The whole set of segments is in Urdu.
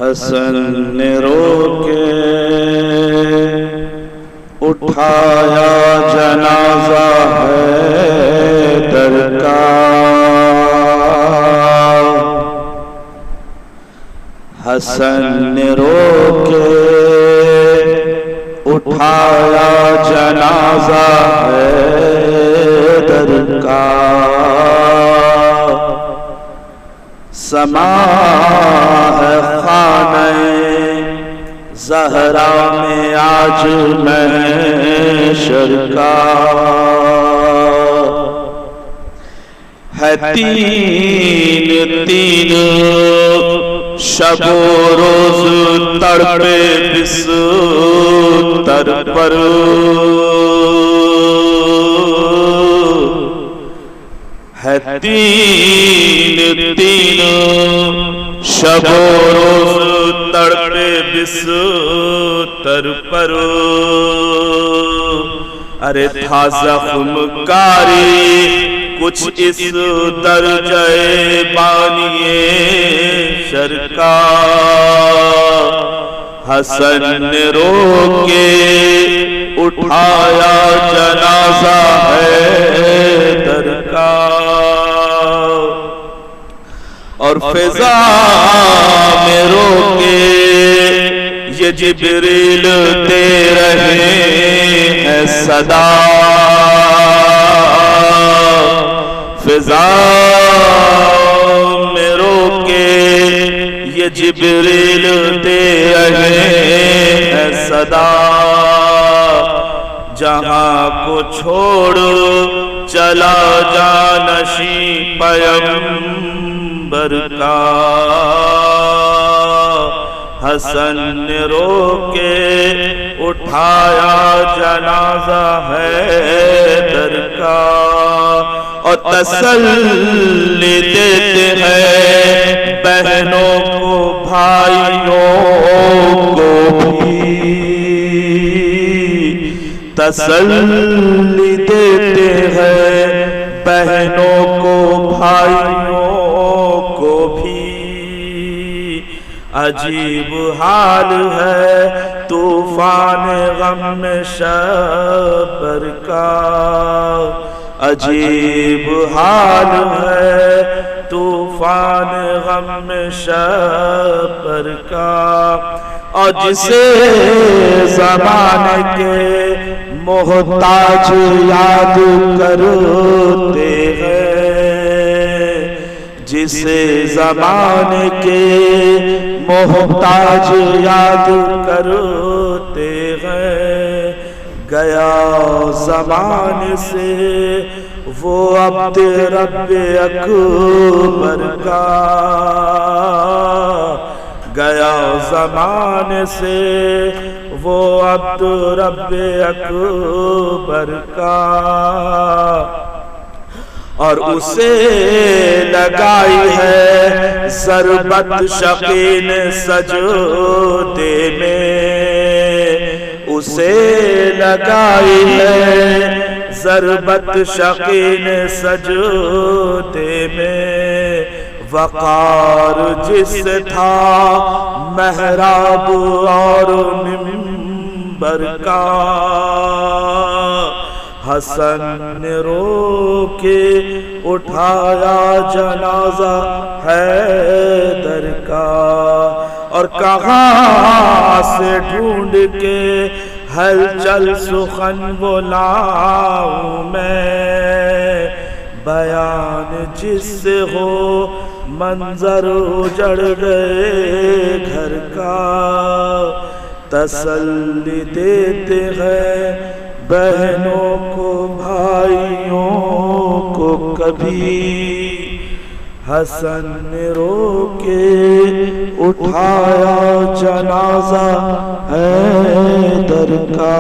حسن نے رو کے اٹھایا جنازہ حیدر کا، حسن نے رو کے اٹھایا جنازہ حیدر کا، سما ہے خانہ زہرا میں آج محشر کا، ہے تین شب و روز تڑپے بستر پر، ہے تین شب و روز تڑپے بستر پر، ارے تھا زخم کاری کچھ اس درجے بانیے شر کا، حسن نے رو کے اٹھایا جنازہ حیدر کا، اور فضا میں رو کے یہ جبریل دے رہے ہیں صدا، فضا میں رو کے یہ جبریل دے رہے ہیں صدا، جہاں کو چھوڑ چلا جانشیں پیغمبر کا، حسن نے رو کے اٹھایا جنازہ حیدر کا، اور تسلی دیتے ہیں بہنوں کو بھائیوں کو بھی، تسلی دیتے ہیں بہنوں کو بھائیوں کو بھی، عجیب حال ہے طوفان غم شبر کا، عجیب حال ہے طوفان غم شبر کا، اور جسے زمانے کے محتاج یاد کرتے ہیں، جسے زمانے کے محتاج یاد کرتے ہیں، گیا زمانے سے وہ عبد رب اکبر کا، گیا زمانے سے وہ عبد رب اکبر کا، اور اسے لگائی ہے ضربت شقین سجدے میں، اسے لگائی ہے ضربت شقین سجدے میں، وقار جس تھا محراب اور منبر کا، حسن نے رو کے اٹھایا جنازہ حیدر کا، اور کہاں سے ڈھونڈ کے ہلچل سخن وہ لاؤں میں، بیان جس سے ہو منظر اجڑ گئے گھر کا، تسلی دیتے ہیں بہنوں کو بھائیوں کو کبھی، حسن نے رو کے اٹھایا جنازہ حیدر کا۔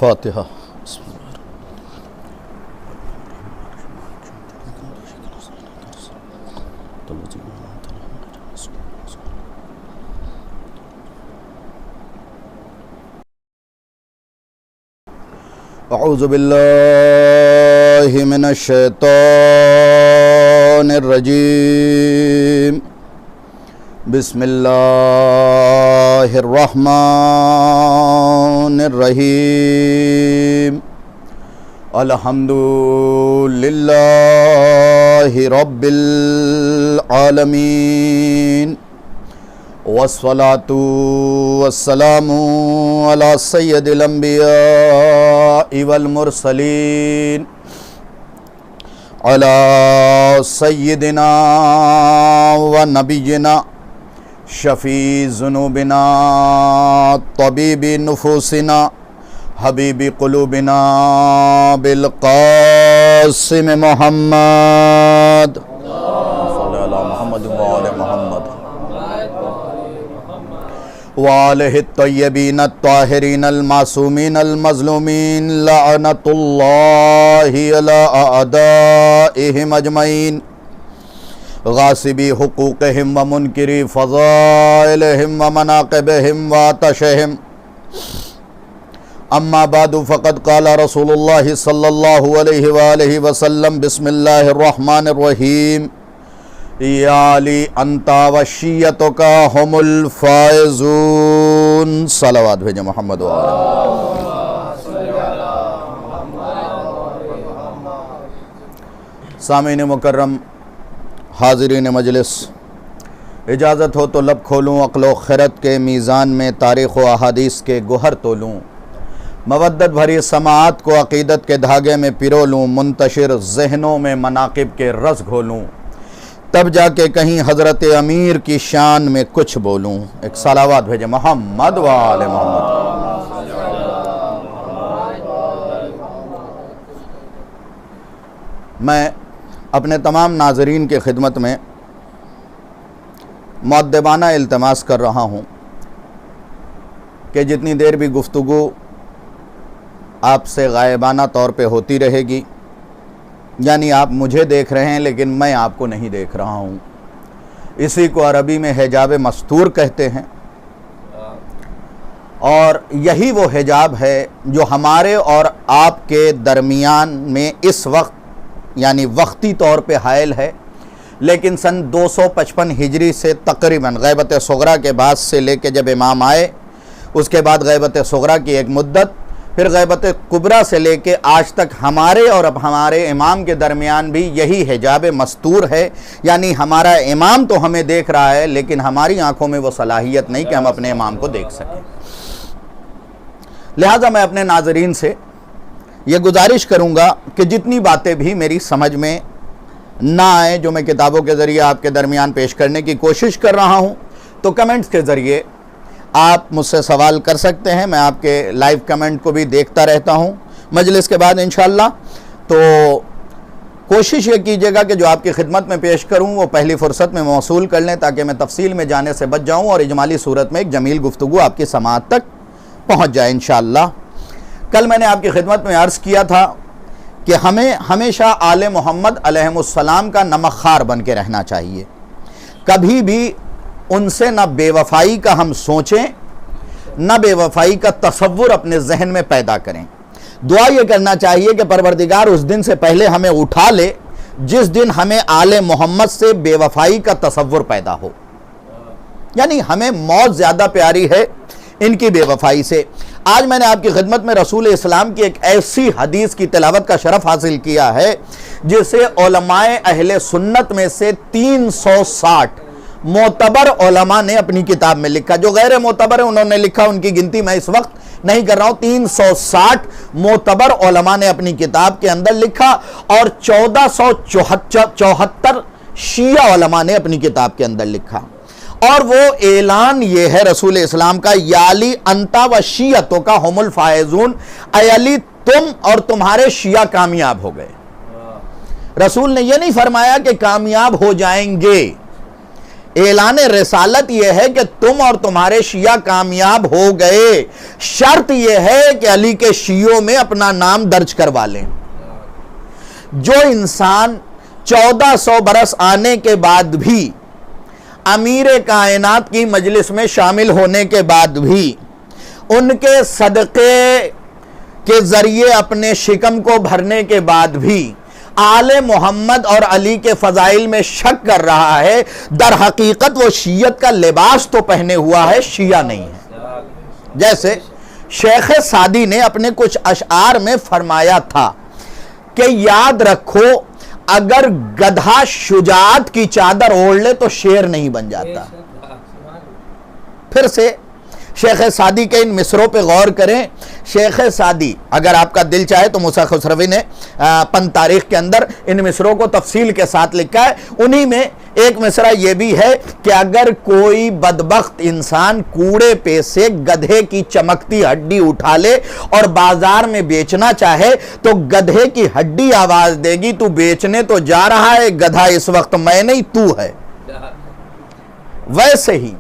الفاتحہ. اعوذ باللہ من الشیطان الرجیم. بسم اللہ الرحمن الرحیم. الحمد للہ رب العالمین والصلاة والسلام على سید الانبیاء والمرسلین على سیدنا ونبینا شفیع ذنوبنا طبیب نفوسنا حبیب قلوبنا بالقاسم محمد صلی اللہ محمد وآل محمد وآلہ الطیبین الطاہرین المعصومین المظلومین لعنت اللہ علی اعدائہم اجمعین غاصبی حقوقہم ومنکری فضائلہم ومناقبہم وآتشہم. اما بعد فقد قال رسول اللہ صلی اللہ علیہ وآلہ وسلم بسم اللہ الرحمن الرحیم. یا علی انت وشیتک ہم الفائزون. صلوات بھیجیں محمد و آلہ. سامعین مکرم، حاضرین مجلس، اجازت ہو تو لب کھولوں عقل و خرد کے میزان میں تاریخ و احادیث کے گوہر تولوں، مودت بھری سماعت کو عقیدت کے دھاگے میں پرو لوں، منتشر ذہنوں میں مناقب کے رس گھولوں، تب جا کے کہیں حضرت امیر کی شان میں کچھ بولوں. ایک صلوات بھیجیں محمد و آل محمد. میں اپنے تمام ناظرین کی خدمت میں مؤدبانہ التماس کر رہا ہوں کہ جتنی دیر بھی گفتگو آپ سے غائبانہ طور پہ ہوتی رہے گی، یعنی آپ مجھے دیکھ رہے ہیں لیکن میں آپ کو نہیں دیکھ رہا ہوں، اسی کو عربی میں حجاب مستور کہتے ہیں، اور یہی وہ حجاب ہے جو ہمارے اور آپ کے درمیان میں اس وقت یعنی وقتی طور پہ حائل ہے، لیکن سن 255 ہجری سے تقریباً غیبت صغریٰ کے بعد سے لے کے جب امام آئے، اس کے بعد غیبت صغریٰ کی ایک مدت، پھر غیبت کبریٰ سے لے کے آج تک ہمارے اور اب ہمارے امام کے درمیان بھی یہی حجاب مستور ہے، یعنی ہمارا امام تو ہمیں دیکھ رہا ہے لیکن ہماری آنکھوں میں وہ صلاحیت نہیں کہ ہم اپنے امام کو دیکھ سکیں. لہٰذا میں اپنے ناظرین سے یہ گزارش کروں گا کہ جتنی باتیں بھی میری سمجھ میں نہ آئیں، جو میں کتابوں کے ذریعے آپ کے درمیان پیش کرنے کی کوشش کر رہا ہوں، تو کمنٹس کے ذریعے آپ مجھ سے سوال کر سکتے ہیں. میں آپ کے لائیو کمنٹ کو بھی دیکھتا رہتا ہوں مجلس کے بعد انشاءاللہ. تو کوشش یہ کیجیے گا کہ جو آپ کی خدمت میں پیش کروں وہ پہلی فرصت میں موصول کر لیں تاکہ میں تفصیل میں جانے سے بچ جاؤں اور اجمالی صورت میں ایک جمیل گفتگو آپ کی سماعت تک پہنچ جائے انشاءاللہ. کل میں نے آپ کی خدمت میں عرض کیا تھا کہ ہمیں ہمیشہ آل محمد علیہم السلام کا نمک خوار بن کے رہنا چاہیے. کبھی بھی ان سے نہ بے وفائی کا ہم سوچیں، نہ بے وفائی کا تصور اپنے ذہن میں پیدا کریں. دعا یہ کرنا چاہیے کہ پروردگار اس دن سے پہلے ہمیں اٹھا لے جس دن ہمیں آل محمد سے بے وفائی کا تصور پیدا ہو. یعنی ہمیں موت زیادہ پیاری ہے ان کی بے وفائی سے. آج میں نے آپ کی خدمت میں رسول اسلام کی ایک ایسی حدیث کی تلاوت کا شرف حاصل کیا ہے جسے علماء اہل سنت میں سے 360 معتبر علماء نے اپنی کتاب میں لکھا. جو غیر معتبر ہیں انہوں نے لکھا، ان کی گنتی میں اس وقت نہیں کر رہا ہوں. 360 معتبر علماء نے اپنی کتاب کے اندر لکھا اور 1474 شیعہ علماء نے اپنی کتاب کے اندر لکھا. اور وہ اعلان یہ ہے رسول اسلام کا، یا علی انتا و شیعتوں کا ہم الفائزون، اے علی تم اور تمہارے شیعہ کامیاب ہو گئے. رسول نے یہ نہیں فرمایا کہ کامیاب ہو جائیں گے، اعلان رسالت یہ ہے کہ تم اور تمہارے شیعہ کامیاب ہو گئے، شرط یہ ہے کہ علی کے شیعوں میں اپنا نام درج کروا لیں۔ جو انسان 1400 برس آنے کے بعد بھی امیر کائنات کی مجلس میں شامل ہونے کے بعد بھی ان کے صدقے کے ذریعے اپنے شکم کو بھرنے کے بعد بھی آل محمد اور علی کے فضائل میں شک کر رہا ہے، در حقیقت وہ شیعت کا لباس تو پہنے ہوا ہے، شیعہ نہیں ہے۔ جیسے شیخ سعدی نے اپنے کچھ اشعار میں فرمایا تھا کہ یاد رکھو اگر گدھا شجاعت کی چادر اوڑھ لے تو شیر نہیں بن جاتا۔ پھر سے شیخ سعدی کے ان مصروں پہ غور کریں۔ شیخ سعدی، اگر آپ کا دل چاہے تو موسیٰ خسروی نے پن تاریخ کے اندر ان مصروں کو تفصیل کے ساتھ لکھا ہے، انہی میں ایک مصرع یہ بھی ہے کہ اگر کوئی بدبخت انسان کوڑے پہ سے گدھے کی چمکتی ہڈی اٹھا لے اور بازار میں بیچنا چاہے تو گدھے کی ہڈی آواز دے گی تو بیچنے تو جا رہا ہے، گدھا اس وقت میں نہیں تو ہے۔ ویسے ہی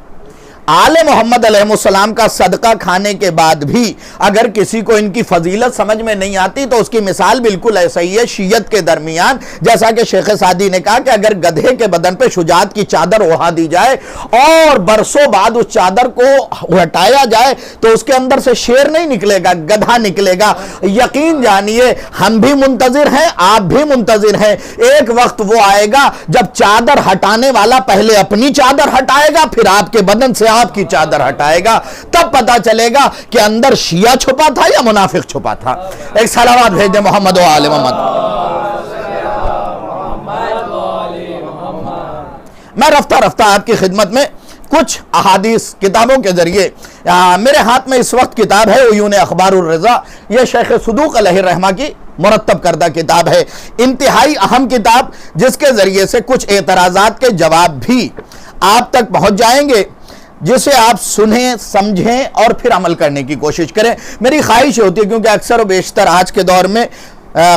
آل محمد علیہ السلام کا صدقہ کھانے کے بعد بھی اگر کسی کو ان کی فضیلت سمجھ میں نہیں آتی تو اس کی مثال بالکل ایسا ہی ہے شیعت کے درمیان، جیسا کہ شیخ سعدی نے کہا کہ اگر گدھے کے بدن پہ شجاعت کی چادر اوڑھا دی جائے اور برسوں بعد اس چادر کو ہٹایا جائے تو اس کے اندر سے شیر نہیں نکلے گا، گدھا نکلے گا۔ یقین جانیے ہم بھی منتظر ہیں، آپ بھی منتظر ہیں، ایک وقت وہ آئے گا جب چادر ہٹانے والا پہلے اپنی چادر ہٹائے گا، پھر آپ کے بدن سے آپ کی چادر ہٹائے گا، تب پتا چلے گا کہ اندر شیعہ چھپا تھا یا منافق چھپا تھا۔ ایک صلوات بھیج دیں محمد و آل محمد۔ میں رفتہ رفتہ آپ کی خدمت میں کچھ احادیث کتابوں کے ذریعے، میرے ہاتھ میں اس وقت کتاب ہے عیون اخبار الرضا، یہ شیخ صدوق علیہ الرحمہ کی مرتب کردہ کتاب ہے، انتہائی اہم کتاب جس کے ذریعے سے کچھ اعتراضات کے جواب بھی آپ تک پہنچ جائیں گے، جسے آپ سنیں، سمجھیں اور پھر عمل کرنے کی کوشش کریں۔ میری خواہش ہوتی ہے کیونکہ اکثر و بیشتر آج کے دور میں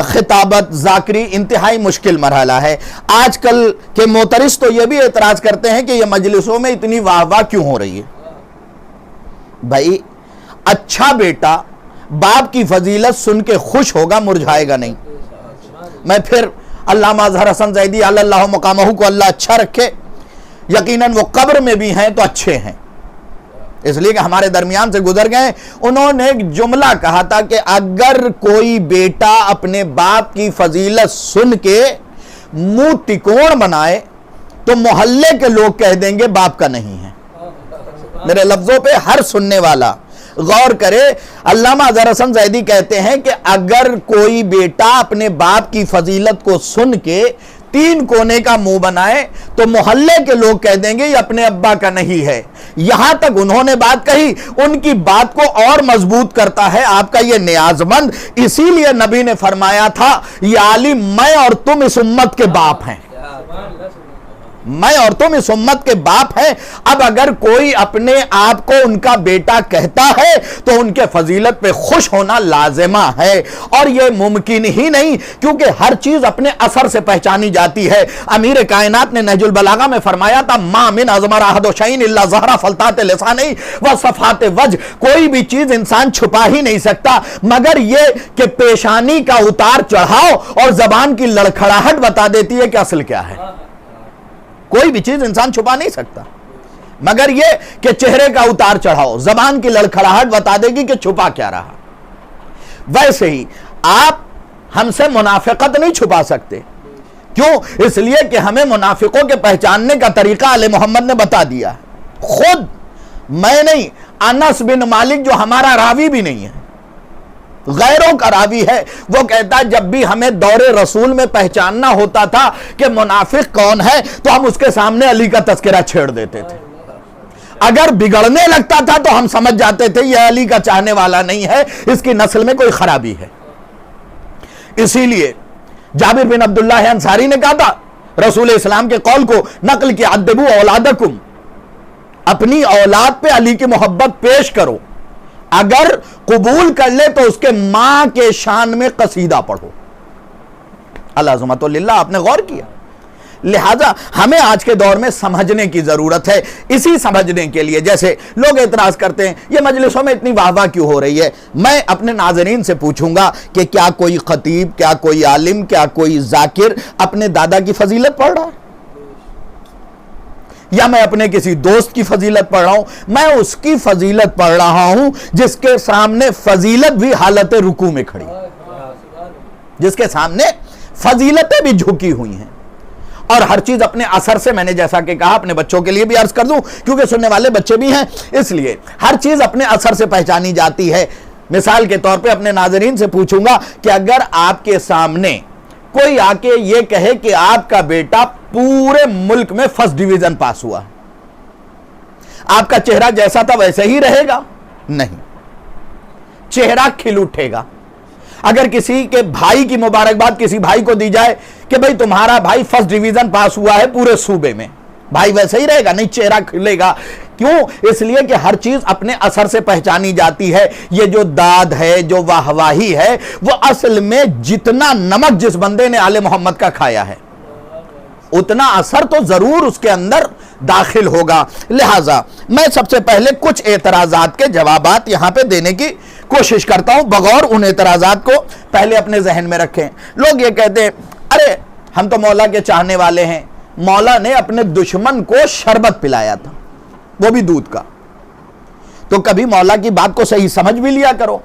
خطابت، ذاکری انتہائی مشکل مرحلہ ہے۔ آج کل کے معترض تو یہ بھی اعتراض کرتے ہیں کہ یہ مجلسوں میں اتنی واہ واہ کیوں ہو رہی ہے۔ بھائی اچھا بیٹا باپ کی فضیلت سن کے خوش ہوگا، مرجھائے گا نہیں۔ میں پھر علامہ اظہر حسن زیدی علی اللہ مقامہ کو اللہ اچھا رکھے، یقیناً وہ قبر میں بھی ہیں تو اچھے ہیں، اس لیے کہ ہمارے درمیان سے گزر گئے۔ انہوں نے ایک جملہ کہا تھا کہ اگر کوئی بیٹا اپنے باپ کی فضیلت سن کے منہ تکوڑ بنائے تو محلے کے لوگ کہہ دیں گے باپ کا نہیں ہے۔ میرے لفظوں پہ ہر سننے والا غور کرے۔ علامہ اظہر حسن زیدی کہتے ہیں کہ اگر کوئی بیٹا اپنے باپ کی فضیلت کو سن کے تین کونے کا منہ بنائے تو محلے کے لوگ کہہ دیں گے یہ اپنے ابا کا نہیں ہے۔ یہاں تک انہوں نے بات کہی، ان کی بات کو اور مضبوط کرتا ہے آپ کا یہ نیاز مند، اسی لیے نبی نے فرمایا تھا یا علی میں اور تم اس امت کے باپ ہیں، میں اور تم اس امت کے باپ ہیں۔ اب اگر کوئی اپنے آپ کو ان کا بیٹا کہتا ہے تو ان کے فضیلت پہ خوش ہونا لازمہ ہے، اور یہ ممکن ہی نہیں کیونکہ ہر چیز اپنے اثر سے پہچانی جاتی ہے۔ امیر کائنات نے نہج البلاغہ میں فرمایا تھا ما من ازمر احد شیء الا ظہر فلتات لسانہ و صفات وجہ، کوئی بھی چیز انسان چھپا ہی نہیں سکتا مگر یہ کہ پیشانی کا اتار چڑھاؤ اور زبان کی لڑکھڑاہٹ بتا دیتی ہے کہ اصل کیا ہے۔ کوئی بھی چیز انسان چھپا نہیں سکتا مگر یہ کہ چہرے کا اتار چڑھاؤ، زبان کی لڑکھڑاہٹ بتا دے گی کہ چھپا کیا رہا۔ ویسے ہی آپ ہم سے منافقت نہیں چھپا سکتے، کیوں؟ اس لیے کہ ہمیں منافقوں کے پہچاننے کا طریقہ آل محمد نے بتا دیا۔ خود میں نہیں، انس بن مالک جو ہمارا راوی بھی نہیں ہے، غیروں کا راوی ہے، وہ کہتا ہے جب بھی ہمیں دور رسول میں پہچاننا ہوتا تھا کہ منافق کون ہے تو ہم اس کے سامنے علی کا تذکرہ چھیڑ دیتے تھے، اگر بگڑنے لگتا تھا تو ہم سمجھ جاتے تھے یہ علی کا چاہنے والا نہیں ہے، اس کی نسل میں کوئی خرابی ہے۔ اسی لیے جابر بن عبداللہ انصاری نے کہا تھا رسول اسلام کے قول کو نقل کیا، ادبو اولادکم، اپنی اولاد پہ علی کی محبت پیش کرو، اگر قبول کر لے تو اس کے ماں کے شان میں قصیدہ پڑھو۔ العظمت للہ، آپ نے غور کیا لہذا ہمیں آج کے دور میں سمجھنے کی ضرورت ہے. اسی سمجھنے کے لیے جیسے لوگ اعتراض کرتے ہیں یہ مجلسوں میں اتنی واہ واہ کیوں ہو رہی ہے, میں اپنے ناظرین سے پوچھوں گا کہ کیا کوئی خطیب, کیا کوئی عالم, کیا کوئی ذاکر اپنے دادا کی فضیلت پڑھ رہا ہے؟ یا میں اپنے کسی دوست کی فضیلت پڑھ رہا ہوں؟ میں اس کی فضیلت پڑھ رہا ہوں جس کے سامنے فضیلت بھی حالت رکوع میں کھڑی, جس کے سامنے فضیلتیں بھی جھکی ہوئی ہیں. اور ہر چیز اپنے اثر سے, میں نے جیسا کہ کہا اپنے بچوں کے لیے بھی عرض کر دوں کیونکہ سننے والے بچے بھی ہیں, اس لیے ہر چیز اپنے اثر سے پہچانی جاتی ہے. مثال کے طور پہ اپنے ناظرین سے پوچھوں گا کہ اگر آپ کے سامنے کوئی آ کے یہ کہے کہ آپ کا بیٹا پورے ملک میں فرسٹ ڈویژن پاس ہوا, آپ کا چہرہ جیسا تھا ویسے ہی رہے گا؟ نہیں, چہرہ کھل اٹھے گا. اگر کسی کے بھائی کی مبارکباد کسی بھائی کو دی جائے کہ بھئی تمہارا بھائی فرسٹ ڈویژن پاس ہوا ہے پورے صوبے میں, بھائی ویسے ہی رہے گا؟ نہیں, چہرہ کھلے گا. کیوں؟ اس لیے کہ ہر چیز اپنے اثر سے پہچانی جاتی ہے. یہ جو داد ہے, جو واہواہی ہے, وہ اصل میں جتنا نمک جس بندے نے آل محمد کا کھایا ہے اتنا اثر تو ضرور اس کے اندر داخل ہوگا. لہٰذا میں سب سے پہلے کچھ اعتراضات کے جوابات یہاں پہ دینے کی کوشش کرتا ہوں بغور ان اعتراضات کو پہلے اپنے ذہن میں رکھیں. لوگ یہ کہتے ہیں ارے ہم تو مولا کے چاہنے والے ہیں, مولا نے اپنے دشمن کو شربت پلایا تھا, وہ بھی دودھ کا. تو کبھی مولا کی بات کو صحیح سمجھ بھی لیا کرو.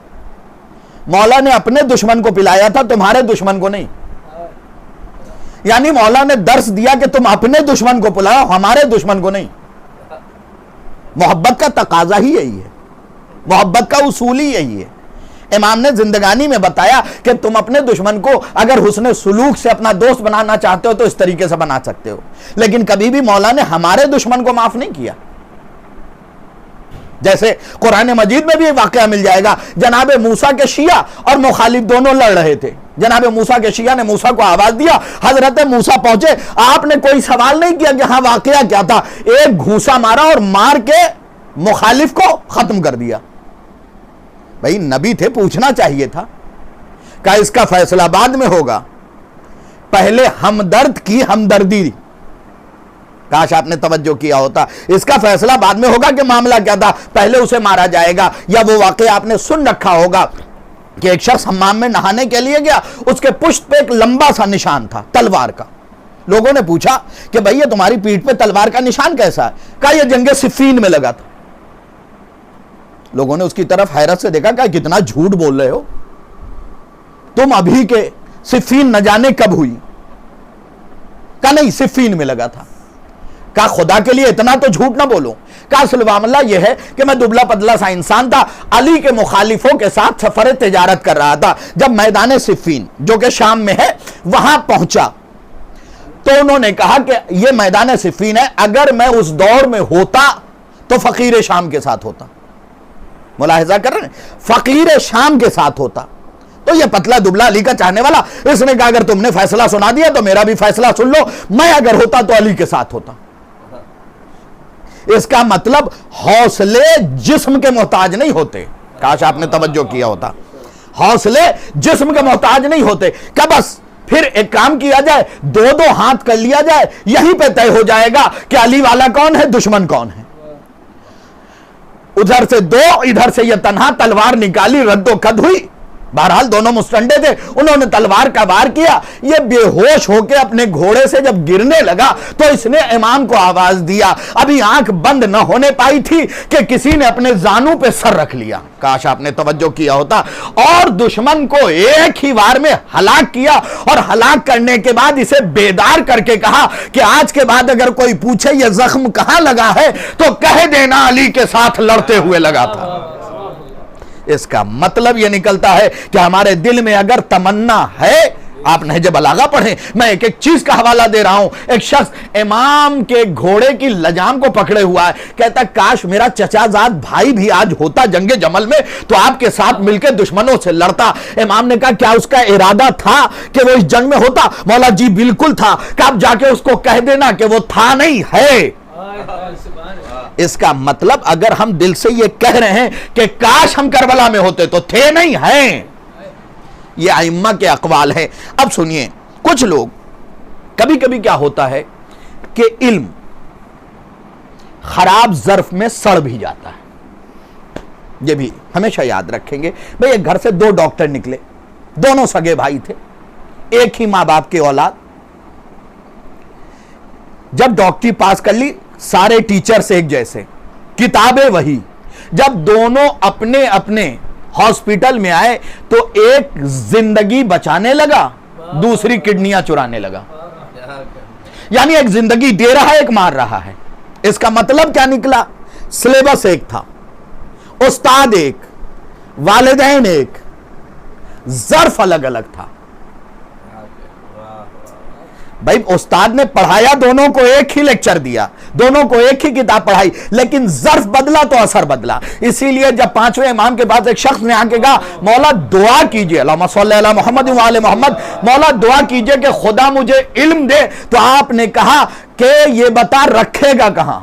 مولا نے اپنے دشمن کو پلایا تھا, تمہارے دشمن کو نہیں. یعنی مولا نے درس دیا کہ تم اپنے دشمن کو پلاؤ, ہمارے دشمن کو نہیں. محبت کا تقاضا ہی یہی ہے, محبت کا اصول ہی یہی ہے. امام نے زندگانی میں بتایا کہ تم اپنے دشمن کو اگر حسن سلوک سے اپنا دوست بنانا چاہتے ہو تو اس طریقے سے بنا سکتے ہو, لیکن کبھی بھی مولا نے ہمارے دشمن کو معاف نہیں کیا. جیسے قرآن مجید میں بھی ایک واقعہ مل جائے گا, جناب موسیٰ کے شیعہ اور مخالف دونوں لڑ رہے تھے. جناب موسیٰ کے شیعہ نے موسیٰ کو آواز دیا, حضرت موسیٰ پہنچے, آپ نے کوئی سوال نہیں کیا کہ ہاں واقعہ کیا تھا, ایک گھوسا مارا اور مار کے مخالف کو ختم کر دیا. بھئی نبی تھے, پوچھنا چاہیے تھا کہ اس کا فیصلہ بعد میں ہوگا, پہلے ہمدرد کی ہمدردی. کاش آپ نے توجہ کیا ہوتا. اس کا فیصلہ بعد میں ہوگا کہ معاملہ کیا تھا, پہلے اسے مارا جائے گا. یا وہ واقعہ آپ نے سن رکھا ہوگا کہ ایک شخص حمام میں نہانے کے لیے گیا, اس کے پشت پہ ایک لمبا سا نشان تھا تلوار کا. لوگوں نے پوچھا کہ بھئی یہ تمہاری پیٹھ پہ تلوار کا نشان کیسا ہے؟ کہا یہ جنگ صفین میں لگا تھا. لوگوں نے اس کی طرف حیرت سے دیکھا, کہا کتنا جھوٹ بول رہے ہو تم, ابھی کے صفین نہ جانے کب ہوئی. کہا نہیں صفین میں لگا تھا. کہا خدا کے لیے اتنا تو جھوٹ نہ بولو. کہا اصل معاملہ یہ ہے کہ میں دبلا پتلا سا انسان تھا, علی کے مخالفوں کے ساتھ سفر تجارت کر رہا تھا. جب میدان صفین جو کہ شام میں ہے وہاں پہنچا تو انہوں نے کہا کہ یہ میدان صفین ہے, اگر میں اس دور میں ہوتا تو فقیر شام کے ساتھ ہوتا. ملاحظہ کر رہے ہیں, فقیر شام کے ساتھ ہوتا. تو یہ پتلا دبلا علی کا چاہنے والا, اس نے کہا اگر تم نے فیصلہ سنا دیا تو میرا بھی فیصلہ سن لو, میں اگر ہوتا تو علی کے ساتھ ہوتا. اس کا مطلب حوصلے جسم کے محتاج نہیں ہوتے. کاش آپ نے توجہ کیا ہوتا. حوصلے جسم کے محتاج نہیں ہوتے. کہ بس پھر ایک کام کیا جائے, دو دو ہاتھ کر لیا جائے, یہیں پہ طے ہو جائے گا کہ علی والا کون ہے, دشمن کون ہے. ادھر سے دو, ادھر سے یہ تنہا, تلوار نکالی, رد و کد ہوئی. بہرحال دونوں مستنڈے تھے, انہوں نے تلوار کا وار کیا. یہ بے ہوش ہو کے اپنے گھوڑے سے جب گرنے لگا تو اس نے امام کو آواز دیا. ابھی آنکھ بند نہ ہونے پائی تھی کہ کسی نے اپنے زانوں پہ سر رکھ لیا. کاش آپ نے توجہ کیا ہوتا. اور دشمن کو ایک ہی وار میں ہلاک کیا, اور ہلاک کرنے کے بعد اسے بیدار کر کے کہا کہ آج کے بعد اگر کوئی پوچھے یہ زخم کہاں لگا ہے تو کہہ دینا علی کے ساتھ لڑتے ہوئے لگا تھا. اس کا مطلب یہ نکلتا ہے کہ ہمارے دل میں اگر تمنا ہے, آپ نہج بلاغہ پڑھیں, میں ایک ایک چیز کا حوالہ دے رہا ہوں. ایک شخص امام کے گھوڑے کی لجام کو پکڑے ہوا ہے, کہتا کاش میرا چچا زاد بھائی بھی آج ہوتا جنگ جمل میں تو آپ کے ساتھ مل کے دشمنوں سے لڑتا. امام نے کہا کیا اس کا ارادہ تھا کہ وہ اس جنگ میں ہوتا؟ مولا جی بالکل تھا. کہ آپ جا کے اس کو کہہ دینا کہ وہ تھا نہیں ہے. اس کا مطلب اگر ہم دل سے یہ کہہ رہے ہیں کہ کاش ہم کربلا میں ہوتے تو تھے نہیں ہیں. یہ ائمہ کے اقوال ہیں. اب سنیے, کچھ لوگ کبھی کبھی کیا ہوتا ہے کہ علم خراب ظرف میں سڑ بھی جاتا ہے. یہ بھی ہمیشہ یاد رکھیں گے. بھئی ایک گھر سے 2 ڈاکٹر نکلے, دونوں سگے بھائی تھے, ایک ہی ماں باپ کی اولاد. جب ڈاکٹری پاس کر لی, سارے ٹیچرز ایک جیسے, کتابیں وہی. جب دونوں اپنے اپنے ہاسپٹل میں آئے تو ایک زندگی بچانے لگا, دوسری کڈنیاں چرانے لگا. یعنی ایک زندگی دے رہا ہے, ایک مار رہا ہے. اس کا مطلب کیا نکلا؟ سلیبس ایک تھا, استاد ایک, والدین ایک, ظرف الگ الگ تھا. بھائی استاد نے پڑھایا, دونوں کو ایک ہی لیکچر دیا, دونوں کو ایک ہی کتاب پڑھائی, لیکن ظرف بدلا تو اثر بدلا. اسی لیے جب 5ویں امام کے بعد ایک شخص نے آ کے کہا مولا دعا کیجئے, اللہم صلی علی محمد و آل محمد, مولا دعا کیجئے کہ خدا مجھے علم دے, تو آپ نے کہا کہ یہ بتا رکھے گا کہاں.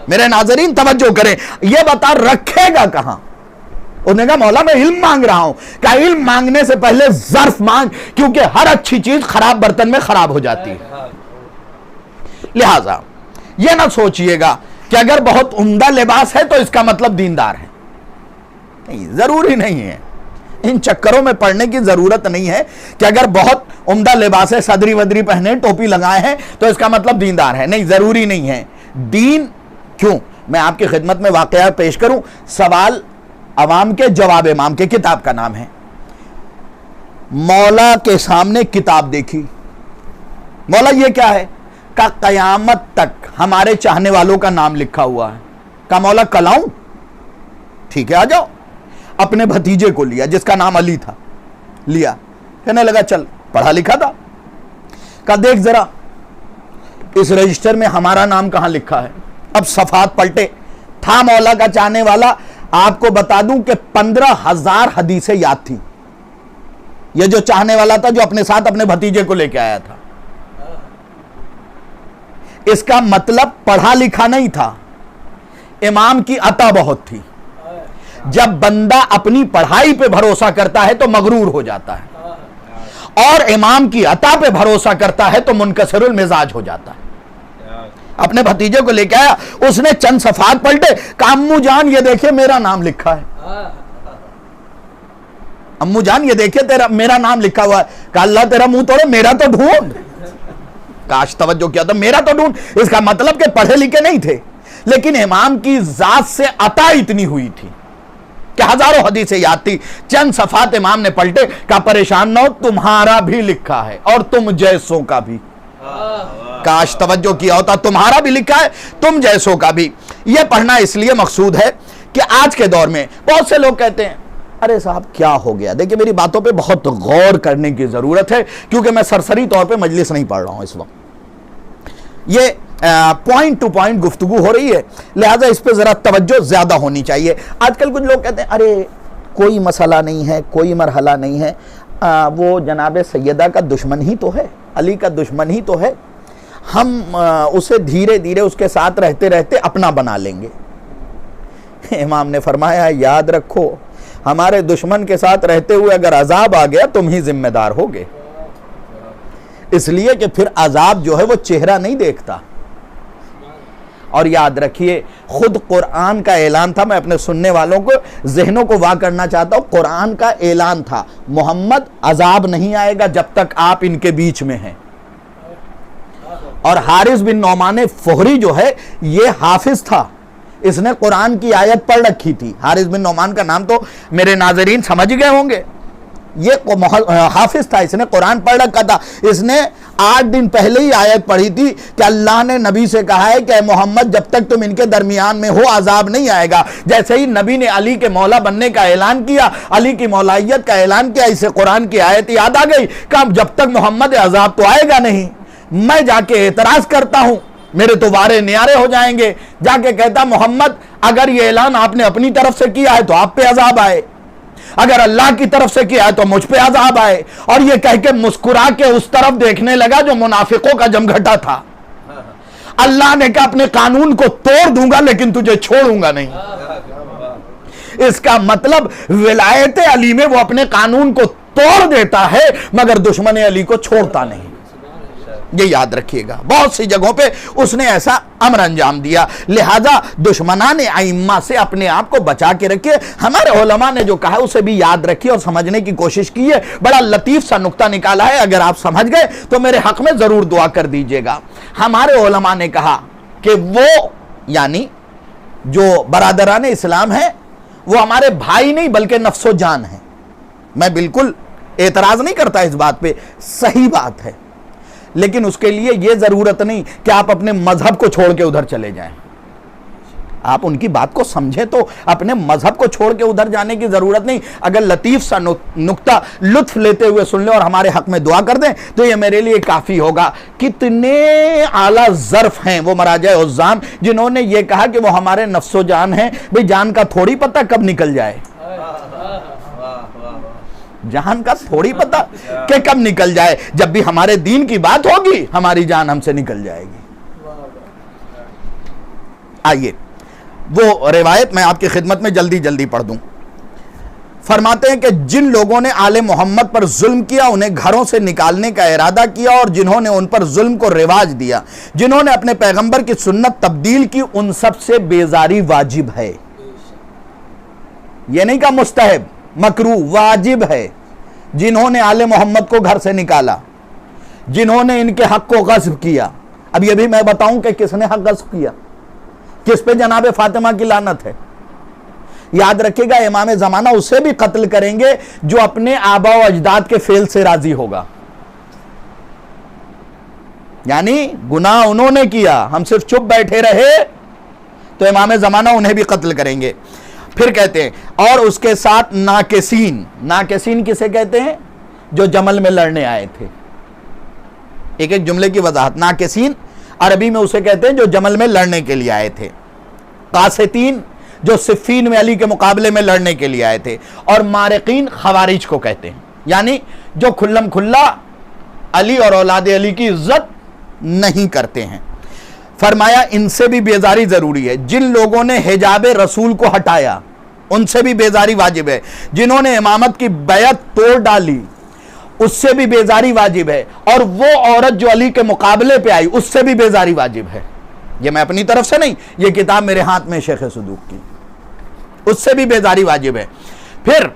میرے ناظرین توجہ کریں, یہ بتا رکھے گا کہاں. انہوں نے کہا مولا میں علم مانگ رہا ہوں. کہ علم مانگنے سے پہلے ظرف مانگ, کیونکہ ہر اچھی چیز خراب برتن میں خراب ہو جاتی ہے. لہٰذا یہ نہ سوچئے گا کہ اگر بہت عمدہ لباس ہے تو اس کا مطلب دیندار ہے. نہیں, ضروری نہیں ہے. ان چکروں میں پڑھنے کی ضرورت نہیں ہے کہ اگر بہت عمدہ لباس ہے, صدری ودری پہنے, ٹوپی لگائے ہیں تو اس کا مطلب دیندار ہے. نہیں, ضروری نہیں ہے. دین کیوں؟ میں آپ کی خدمت میں واقعہ پیش کروں. سوال عوام کے, جواب امام کے. کتاب کا نام ہے مولا کے سامنے کتاب دیکھی. مولا یہ کیا ہے؟ کہ قیامت تک ہمارے چاہنے والوں کا نام لکھا ہوا ہے. کہا مولا کلاؤں؟ ٹھیک ہے آ جاؤ. اپنے بھتیجے کو لیا جس کا نام علی تھا, لیا. کہنے لگا چل, پڑھا لکھا تھا. کہا دیکھ ذرا اس رجسٹر میں ہمارا نام کہاں لکھا ہے. اب صفحات پلٹے. تھا مولا کا چاہنے والا. آپ کو بتا دوں کہ 15,000 حدیثیں یاد تھیں. یہ جو چاہنے والا تھا, جو اپنے ساتھ اپنے بھتیجے کو لے کے آیا تھا. اس کا مطلب پڑھا لکھا نہیں تھا, امام کی عطا بہت تھی. جب بندہ اپنی پڑھائی پہ بھروسہ کرتا ہے تو مغرور ہو جاتا ہے, اور امام کی عطا پہ بھروسہ کرتا ہے تو منکسر المزاج ہو جاتا ہے. اپنے بھتیجے کو لے کے آیا, اس نے چند صفحات پلٹے. کہا امو جان یہ دیکھیں میرا نام لکھا ہے. امو جان یہ دیکھیں میرا نام لکھا ہوا ہے. کہا اللہ تیرا منہ توڑے, میرا تو ڈھونڈ. کاش توجہ کیا تھا, میرا تو ڈھونڈ. اس کا مطلب کہ پڑھے لکھے نہیں تھے, لیکن امام کی ذات سے عطا اتنی ہوئی تھی کہ ہزاروں حدیثیں یاد تھی. چند صفحات امام نے پلٹے. کہا پریشان نہ ہو, تمہارا بھی لکھا ہے اور تم جیسوں کا بھی. کاش توجہ کیا ہوتا, تمہارا بھی لکھا ہے, تم جیسوں کا بھی. یہ پڑھنا اس لیے مقصود ہے کہ آج کے دور میں بہت سے لوگ کہتے ہیں ارے صاحب کیا ہو گیا. دیکھیں میری باتوں پہ بہت غور کرنے کی ضرورت ہے, کیونکہ میں سرسری طور پہ مجلس نہیں پڑھ رہا ہوں اس وقت. یہ پوائنٹ ٹو پوائنٹ گفتگو ہو رہی ہے, لہذا اس پہ ذرا توجہ زیادہ ہونی چاہیے. آج کل کچھ لوگ کہتے ہیں ارے کوئی مسئلہ نہیں ہے, کوئی مرحلہ نہیں ہے, وہ جناب سیدہ کا دشمن ہی تو ہے, علی کا دشمن ہی تو ہے, ہم اسے دھیرے دھیرے اس کے ساتھ رہتے رہتے اپنا بنا لیں گے. امام نے فرمایا یاد رکھو, ہمارے دشمن کے ساتھ رہتے ہوئے اگر عذاب آ گیا تم ہی ذمہ دار ہوگے. اس لیے کہ پھر عذاب جو ہے وہ چہرہ نہیں دیکھتا. اور یاد رکھیے خود قرآن کا اعلان تھا, میں اپنے سننے والوں کو ذہنوں کو واہ کرنا چاہتا ہوں, قرآن کا اعلان تھا محمد عذاب نہیں آئے گا جب تک آپ ان کے بیچ میں ہیں. اور حارث بن نعمان فہری جو ہے یہ حافظ تھا, اس نے قرآن کی آیت پڑھ رکھی تھی. حارث بن نعمان کا نام تو میرے ناظرین سمجھ گئے ہوں گے. یہ حافظ تھا, اس نے قرآن پڑھ رکھا تھا. اس نے 8 دن پہلے ہی آیت پڑھی تھی کہ اللہ نے نبی سے کہا ہے کہ اے محمد جب تک تم ان کے درمیان میں ہو عذاب نہیں آئے گا. جیسے ہی نبی نے علی کے مولا بننے کا اعلان کیا, علی کی مولائیت کا اعلان کیا, اسے قرآن کی آیت یاد آ گئی کہ جب تک محمد عذاب تو آئے گا نہیں. میں جا کے اعتراض کرتا ہوں, میرے تو وارے نیارے ہو جائیں گے. جا کے کہتا محمد اگر یہ اعلان آپ نے اپنی طرف سے کیا ہے تو آپ پہ عذاب آئے, اگر اللہ کی طرف سے کیا ہے تو مجھ پہ عذاب آئے. اور یہ کہہ کے مسکرا کے اس طرف دیکھنے لگا جو منافقوں کا جمگھٹا تھا. اللہ نے کہا اپنے قانون کو توڑ دوں گا لیکن تجھے چھوڑوں گا نہیں. اس کا مطلب ولایت علی میں وہ اپنے قانون کو توڑ دیتا ہے مگر دشمن علی کو چھوڑتا نہیں. یہ یاد رکھیے گا، بہت سی جگہوں پہ اس نے ایسا امر انجام دیا۔ لہذا دشمنان ائمہ سے اپنے آپ کو بچا کے رکھیے۔ ہمارے علماء نے جو کہا اسے بھی یاد رکھیے اور سمجھنے کی کوشش کی ہے۔ بڑا لطیف سا نقطہ نکالا ہے، اگر آپ سمجھ گئے تو میرے حق میں ضرور دعا کر دیجئے گا۔ ہمارے علماء نے کہا کہ وہ یعنی جو برادران اسلام ہیں وہ ہمارے بھائی نہیں بلکہ نفس و جان ہیں۔ میں بالکل اعتراض نہیں کرتا اس بات پہ، صحیح بات ہے، لیکن اس کے لیے یہ ضرورت نہیں کہ آپ اپنے مذہب کو چھوڑ کے ادھر چلے جائیں۔ آپ ان کی بات کو سمجھیں تو اپنے مذہب کو چھوڑ کے ادھر جانے کی ضرورت نہیں۔ اگر لطیف سا نقطہ لطف لیتے ہوئے سن لیں اور ہمارے حق میں دعا کر دیں تو یہ میرے لیے کافی ہوگا۔ کتنے اعلیٰ ظرف ہیں وہ مراجع عظام جنہوں نے یہ کہا کہ وہ ہمارے نفس و جان ہیں۔ بھئی جان کا تھوڑی پتہ کب نکل جائے، جان کا تھوڑی پتہ کہ کب نکل جائے، جب بھی ہمارے دین کی بات ہوگی ہماری جان ہم سے نکل جائے گی۔ آئیے وہ روایت میں آپ کی خدمت میں جلدی پڑھ دوں۔ فرماتے ہیں کہ جن لوگوں نے آل محمد پر ظلم کیا انہیں گھروں سے نکالنے کا ارادہ کیا، اور جنہوں نے ان پر ظلم کو رواج دیا، جنہوں نے اپنے پیغمبر کی سنت تبدیل کی، ان سب سے بیزاری واجب ہے۔ یہ نہیں کہا مستحب، مکروہ، واجب ہے۔ جنہوں نے آل محمد کو گھر سے نکالا، جنہوں نے ان کے حق کو غصب کیا۔ اب یہ بھی میں بتاؤں کہ کس نے حق غصب کیا، کس پہ جناب فاطمہ کی لعنت ہے۔ یاد رکھے گا امام زمانہ اسے بھی قتل کریں گے جو اپنے آبا و اجداد کے فعل سے راضی ہوگا، یعنی گناہ انہوں نے کیا، ہم صرف چپ بیٹھے رہے تو امام زمانہ انہیں بھی قتل کریں گے۔ پھر کہتے ہیں اور اس کے ساتھ ناکسین، ناکسین کسے کہتے ہیں؟ جو جمل میں لڑنے آئے تھے۔ ایک ایک جملے کی وضاحت۔ ناکسین عربی میں اسے کہتے ہیں جو جمل میں لڑنے کے لیے آئے تھے۔ قاسطین جو صفین میں علی کے مقابلے میں لڑنے کے لیے آئے تھے، اور مارقین خوارج کو کہتے ہیں، یعنی جو کھلم کھلا علی اور اولاد علی کی عزت نہیں کرتے ہیں۔ فرمایا ان سے بھی بیزاری ضروری ہے۔ جن لوگوں نے حجاب رسول کو ہٹایا ان سے بھی بیزاری واجب ہے۔ جنہوں نے امامت کی بیعت توڑ ڈالی اس سے بھی بیزاری واجب ہے، اور وہ عورت جو علی کے مقابلے پہ آئی اس سے بھی بیزاری واجب ہے۔ یہ میں اپنی طرف سے نہیں، یہ کتاب میرے ہاتھ میں شیخ صدوق کی، اس سے بھی بیزاری واجب ہے۔ پھر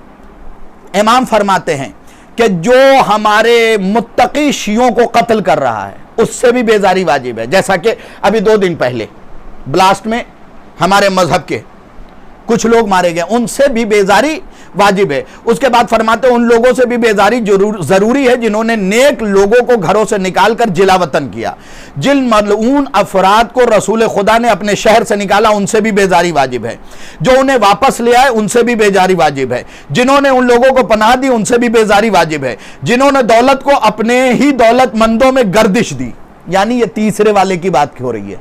امام فرماتے ہیں کہ جو ہمارے متقی شیعوں کو قتل کر رہا ہے اس سے بھی بیزاری واجب ہے، جیسا کہ ابھی 2 دن پہلے بلاسٹ میں ہمارے مذہب کے کچھ لوگ مارے گئے، ان سے بھی بیزاری واجب ہے۔ اس کے بعد فرماتے ہیں ان لوگوں سے بھی بیزاری ضروری ہے جنہوں نے نیک لوگوں کو گھروں سے نکال کر جلا وطن کیا۔ جن ملعون افراد کو رسول خدا نے اپنے شہر سے نکالا ان سے بھی بیزاری واجب ہے۔ جو انہیں واپس لے آئے ان سے بھی بیزاری واجب ہے۔ جنہوں نے ان لوگوں کو پناہ دی ان سے بھی بیزاری واجب ہے۔ جنہوں نے دولت کو اپنے ہی دولت مندوں میں گردش دی، یعنی یہ تیسرے والے کی بات ہو رہی ہے،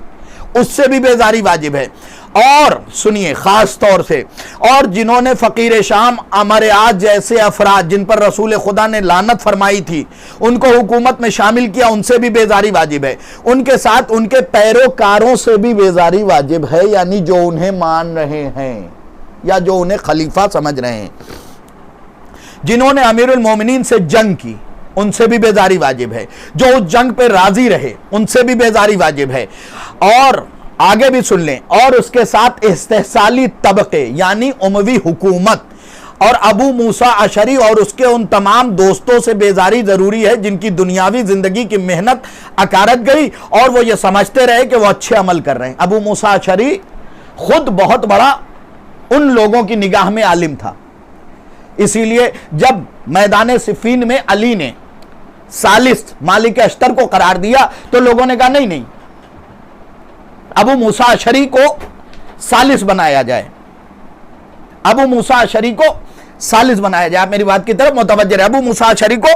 اس سے بھی بیزاری واجب ہے۔ اور سنیے خاص طور سے، اور جنہوں نے فقیر شام عمر عاد جیسے افراد جن پر رسول خدا نے لعنت فرمائی تھی ان کو حکومت میں شامل کیا، ان سے بھی بیزاری واجب ہے۔ ان کے ساتھ ان کے پیروکاروں سے بھی بیزاری واجب ہے، یعنی جو انہیں مان رہے ہیں یا جو انہیں خلیفہ سمجھ رہے ہیں۔ جنہوں نے امیر المومنین سے جنگ کی ان سے بھی بیزاری واجب ہے۔ جو اس جنگ پہ راضی رہے ان سے بھی بیزاری واجب ہے۔ اور آگے بھی سن لیں، اور اس کے ساتھ استحصالی طبقے یعنی اموی حکومت اور ابو موسیٰ اشعری اور اس کے ان تمام دوستوں سے بیزاری ضروری ہے جن کی دنیاوی زندگی کی محنت اکارت گئی اور وہ یہ سمجھتے رہے کہ وہ اچھے عمل کر رہے ہیں۔ ابو موسیٰ اشعری خود بہت بڑا ان لوگوں کی نگاہ میں عالم تھا، اسی لیے جب میدان صفین میں علی نے ثالث مالک اشتر کو قرار دیا تو لوگوں نے کہا نہیں ابو موسیٰ اشعری کو ثالث بنایا جائے، ابو موسیٰ اشعری کو ثالث بنایا جائے۔ آپ میری بات کی طرف متوجہ رہے، ابو موسیٰ اشعری کو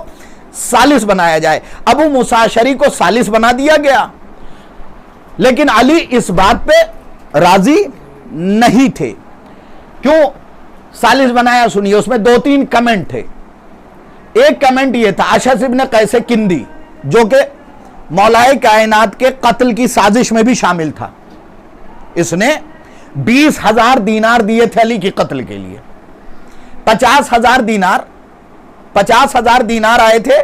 ثالث بنایا جائے۔ ابو موسیٰ اشعری کو ثالث بنا دیا گیا، لیکن علی اس بات پہ راضی نہیں تھے۔ کیوں ثالث بنایا سنیے، اس میں 2-3 کمنٹ تھے۔ ایک کمنٹ یہ تھا اشعث ابن قیس کندی جو کہ مولائے کائنات کے قتل کی سازش میں بھی شامل تھا، اس نے 20,000 دینار دیے تھے علی کی قتل کے لیے۔ 50,000 دینار آئے تھے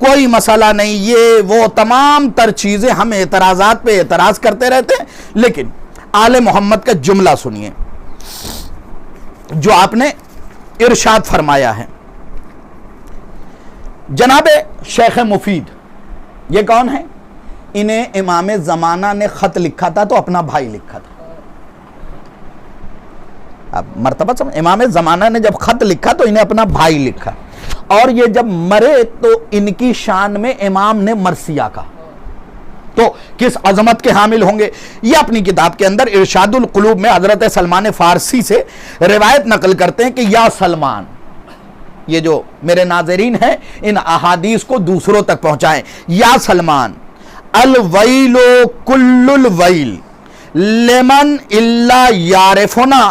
کوئی مسئلہ نہیں، یہ وہ تمام تر چیزیں ہم اعتراضات پہ اعتراض کرتے رہتے ہیں، لیکن آل محمد کا جملہ سنیے جو آپ نے ارشاد فرمایا ہے۔ جناب شیخ مفید یہ کون ہے؟ انہیں امام زمانہ نے خط لکھا تھا تو اپنا بھائی لکھا تھا۔ اب مرتبہ سمجھ، امام زمانہ نے جب خط لکھا تو انہیں اپنا بھائی لکھا، اور یہ جب مرے تو ان کی شان میں امام نے مرثیہ کہا، تو کس عظمت کے حامل ہوں گے۔ یہ اپنی کتاب کے اندر ارشاد القلوب میں حضرت سلمان فارسی سے روایت نقل کرتے ہیں کہ یا سلمان، یہ جو میرے ناظرین ہیں ان احادیث کو دوسروں تک پہنچائیں، یا سلمان الویل کل الویل لمن الا یعرفنا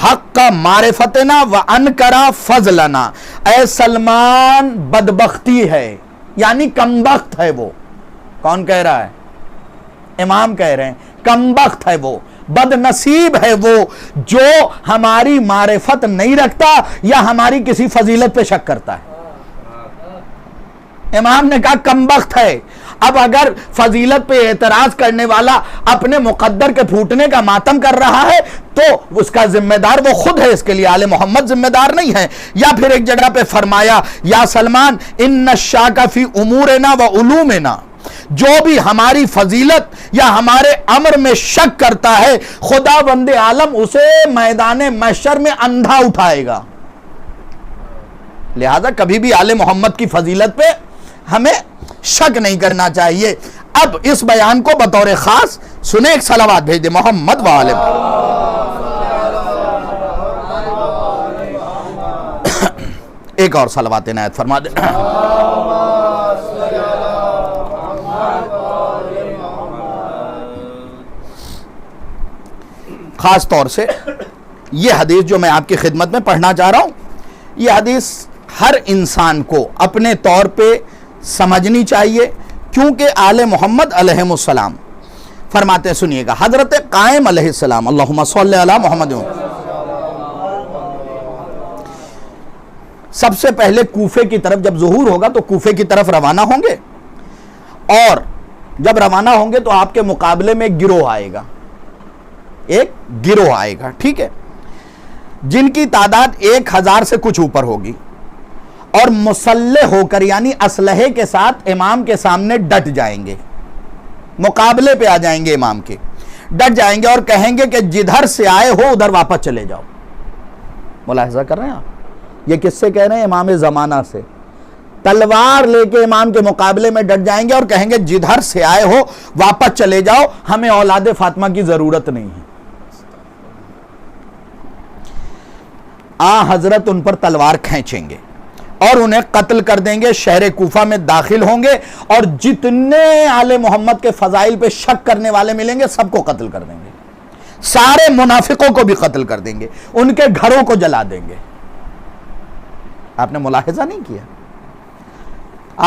حق معرفتنا وانکرا فضلنا۔ اے سلمان بدبختی ہے، یعنی کمبخت ہے وہ۔ کون کہہ رہا ہے؟ امام کہہ رہے ہیں کمبخت ہے وہ، بد نصیب ہے وہ جو ہماری معرفت نہیں رکھتا یا ہماری کسی فضیلت پہ شک کرتا ہے۔ امام نے کہا کمبخت ہے۔ اب اگر فضیلت پہ اعتراض کرنے والا اپنے مقدر کے پھوٹنے کا ماتم کر رہا ہے تو اس کا ذمہ دار وہ خود ہے، اس کے لیے آل محمد ذمہ دار نہیں ہے۔ یا پھر ایک جگہ پہ فرمایا یا سلمان ان الشاک فی امورنا و علومنا، جو بھی ہماری فضیلت یا ہمارے امر میں شک کرتا ہے خدا بند عالم اسے میدان محشر میں اندھا اٹھائے گا۔ لہذا کبھی بھی آل محمد کی فضیلت پہ ہمیں شک نہیں کرنا چاہیے۔ اب اس بیان کو بطور خاص سنیں، ایک صلوات بھیج دے محمد وآلہ۔ ایک اور صلوات عنایت فرما دے۔ خاص طور سے یہ حدیث جو میں آپ کی خدمت میں پڑھنا چاہ رہا ہوں، یہ حدیث ہر انسان کو اپنے طور پہ سمجھنی چاہیے، کیونکہ آل محمد علیہ السلام فرماتے ہیں، سنیے گا، حضرت قائم علیہ السلام اللہم صلی علی محمد، سب سے پہلے کوفے کی طرف جب ظہور ہوگا تو کوفے کی طرف روانہ ہوں گے، اور جب روانہ ہوں گے تو آپ کے مقابلے میں ایک گروہ آئے گا، ایک گروہ آئے گا، ٹھیک ہے، جن کی تعداد 1000 سے کچھ اوپر ہوگی، اور مسلح ہو کر یعنی اسلحے کے ساتھ امام کے سامنے ڈٹ جائیں گے، مقابلے پہ آ جائیں گے، امام کے ڈٹ جائیں گے اور کہیں گے کہ جدھر سے آئے ہو ادھر واپس چلے جاؤ۔ ملاحظہ کر رہے ہیں آپ؟ یہ کس سے کہہ رہے ہیں؟ امام زمانہ سے۔ تلوار لے کے امام کے مقابلے میں ڈٹ جائیں گے اور کہیں گے جدھر سے آئے ہو واپس چلے جاؤ، ہمیں اولاد فاطمہ کی ضرورت نہیں ہے۔ حضرت ان پر تلوار کھینچیں گے اور انہیں قتل کر دیں گے، شہر کوفہ میں داخل ہوں گے، اور جتنے آل محمد کے فضائل پہ شک کرنے والے ملیں گے سب کو قتل کر دیں گے، سارے منافقوں کو بھی قتل کر دیں گے، ان کے گھروں کو جلا دیں گے۔ آپ نے ملاحظہ نہیں کیا؟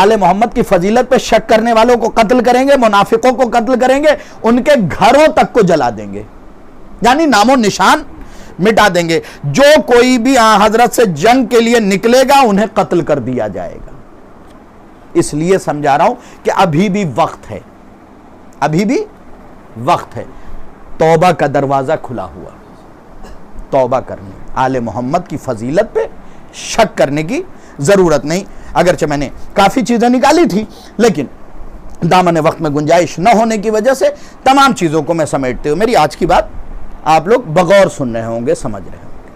آل محمد کی فضیلت پہ شک کرنے والوں کو قتل کریں گے، منافقوں کو قتل کریں گے، ان کے گھروں تک کو جلا دیں گے، یعنی نام و نشان مٹا دیں گے۔ جو کوئی بھی حضرت سے جنگ کے لیے نکلے گا انہیں قتل کر دیا جائے گا۔ اس لیے سمجھا رہا ہوں کہ ابھی بھی وقت ہے، ابھی بھی وقت ہے، توبہ کا دروازہ کھلا ہوا، توبہ کرنے، آل محمد کی فضیلت پہ شک کرنے کی ضرورت نہیں۔ اگرچہ میں نے کافی چیزیں نکالی تھی لیکن دامن وقت میں گنجائش نہ ہونے کی وجہ سے تمام چیزوں کو میں سمیٹتے ہوں، میری آج کی بات آپ لوگ بغور سن رہے ہوں گے، سمجھ رہے ہوں گے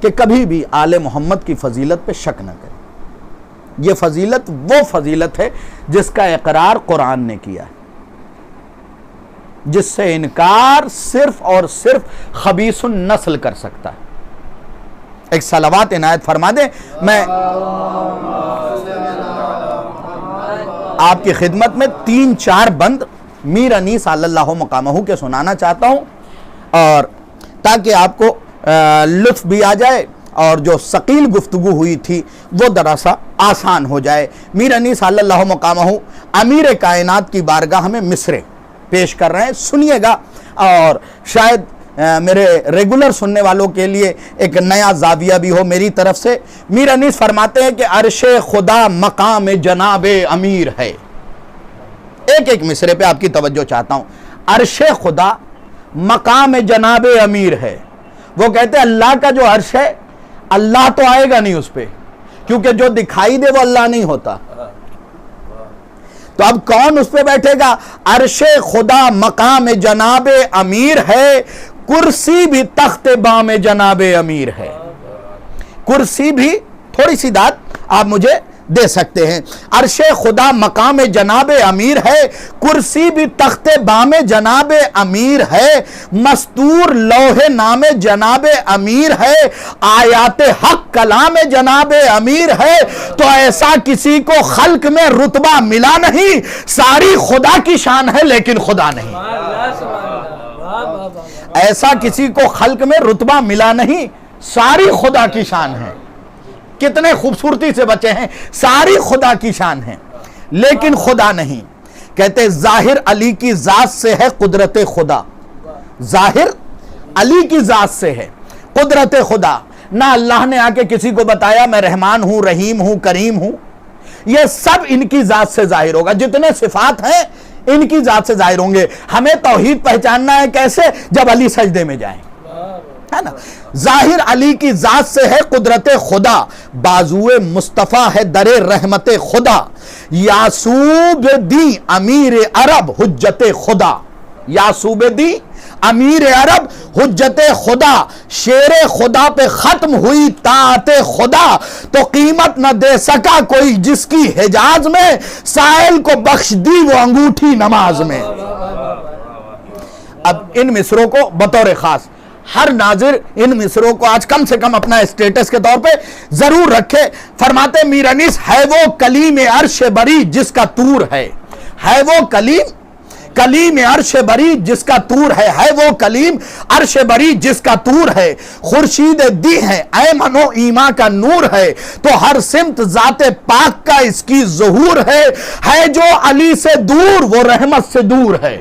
کہ کبھی بھی آل محمد کی فضیلت پہ شک نہ کریں۔ یہ فضیلت وہ فضیلت ہے جس کا اقرار قرآن نے کیا ہے، جس سے انکار صرف اور صرف خبیث النسل کر سکتا ہے۔ ایک صلوات عنایت فرما دیں، میں آپ کی خدمت میں 3-4 بند میر انیس صلی اللہ مقامہ کے سنانا چاہتا ہوں، اور تاکہ آپ کو لطف بھی آ جائے اور جو ثقیل گفتگو ہوئی تھی وہ دراسا آسان ہو جائے۔ میر انیس صلی اللہ مقامہ امیر کائنات کی بارگاہ میں مصرع پیش کر رہے ہیں، سنیے گا اور شاید میرے ریگولر سننے والوں کے لیے ایک نیا زاویہ بھی ہو میری طرف سے. میر انیس فرماتے ہیں کہ عرش خدا مقام جناب امیر ہے. ایک ایک مصرے پہ آپ کی توجہ چاہتا ہوں. عرش خدا مقام جناب امیر ہے. وہ کہتے ہیں اللہ کا جو عرش ہے اللہ تو آئے گا نہیں اس پہ, کیونکہ جو دکھائی دے وہ اللہ نہیں ہوتا. تو اب کون اس پہ بیٹھے گا؟ عرش خدا مقام جناب امیر ہے, کرسی بھی تخت بام جناب امیر ہے. کرسی بھی, تھوڑی سی داد آپ مجھے دے سکتے ہیں. عرش خدا مقام جناب امیر ہے, کرسی بھی تخت بام جناب امیر ہے, مستور لوح نام جناب امیر ہے, آیات حق کلام جناب امیر ہے. تو ایسا کسی کو خلق میں رتبہ ملا نہیں, ساری خدا کی شان ہے لیکن خدا نہیں. ایسا کسی کو خلق میں رتبہ ملا نہیں, ساری خدا کی شان ہے. کتنے خوبصورتی سے بچے ہیں, ساری خدا کی شان ہے لیکن خدا نہیں. کہتے ظاہر علی کی ذات سے ہے قدرت خدا. ظاہر علی کی ذات سے ہے قدرت خدا. نہ اللہ نے آ کے کسی کو بتایا میں رحمان ہوں, رحیم ہوں, کریم ہوں. یہ سب ان کی ذات سے ظاہر ہوگا. جتنے صفات ہیں ان کی ذات سے ظاہر ہوں گے. ہمیں توحید پہچاننا ہے کیسے؟ جب علی سجدے میں جائیں, ہے نا. ظاہر علی کی ذات سے ہے قدرت خدا, بازوئے مصطفیٰ ہے در رحمت خدا, یاسوب دی امیر عرب حجت خدا. یاسوب دی امیر عرب حجت خدا, شیر خدا پہ ختم ہوئی طاعت خدا, تو قیمت نہ دے سکا کوئی جس کی حجاز میں, سائل کو بخش دی وہ انگوٹھی نماز میں. اب ان مصروں کو بطور خاص ہر ناظر ان مصروں کو آج کم سے کم اپنا اسٹیٹس کے طور پہ ضرور رکھے. فرماتے میر انیس ہے وہ کلیم عرش بری جس کا طور ہے, ہے وہ کلیم عرش بری جس کا طور ہے, ہے وہ کلیم عرش بری جس کا طور ہے. خورشید دی ہے ایمن و ایما کا نور ہے, تو ہر سمت ذات پاک کا اس کی ظہور ہے. ہے جو علی سے دور وہ رحمت سے دور ہے.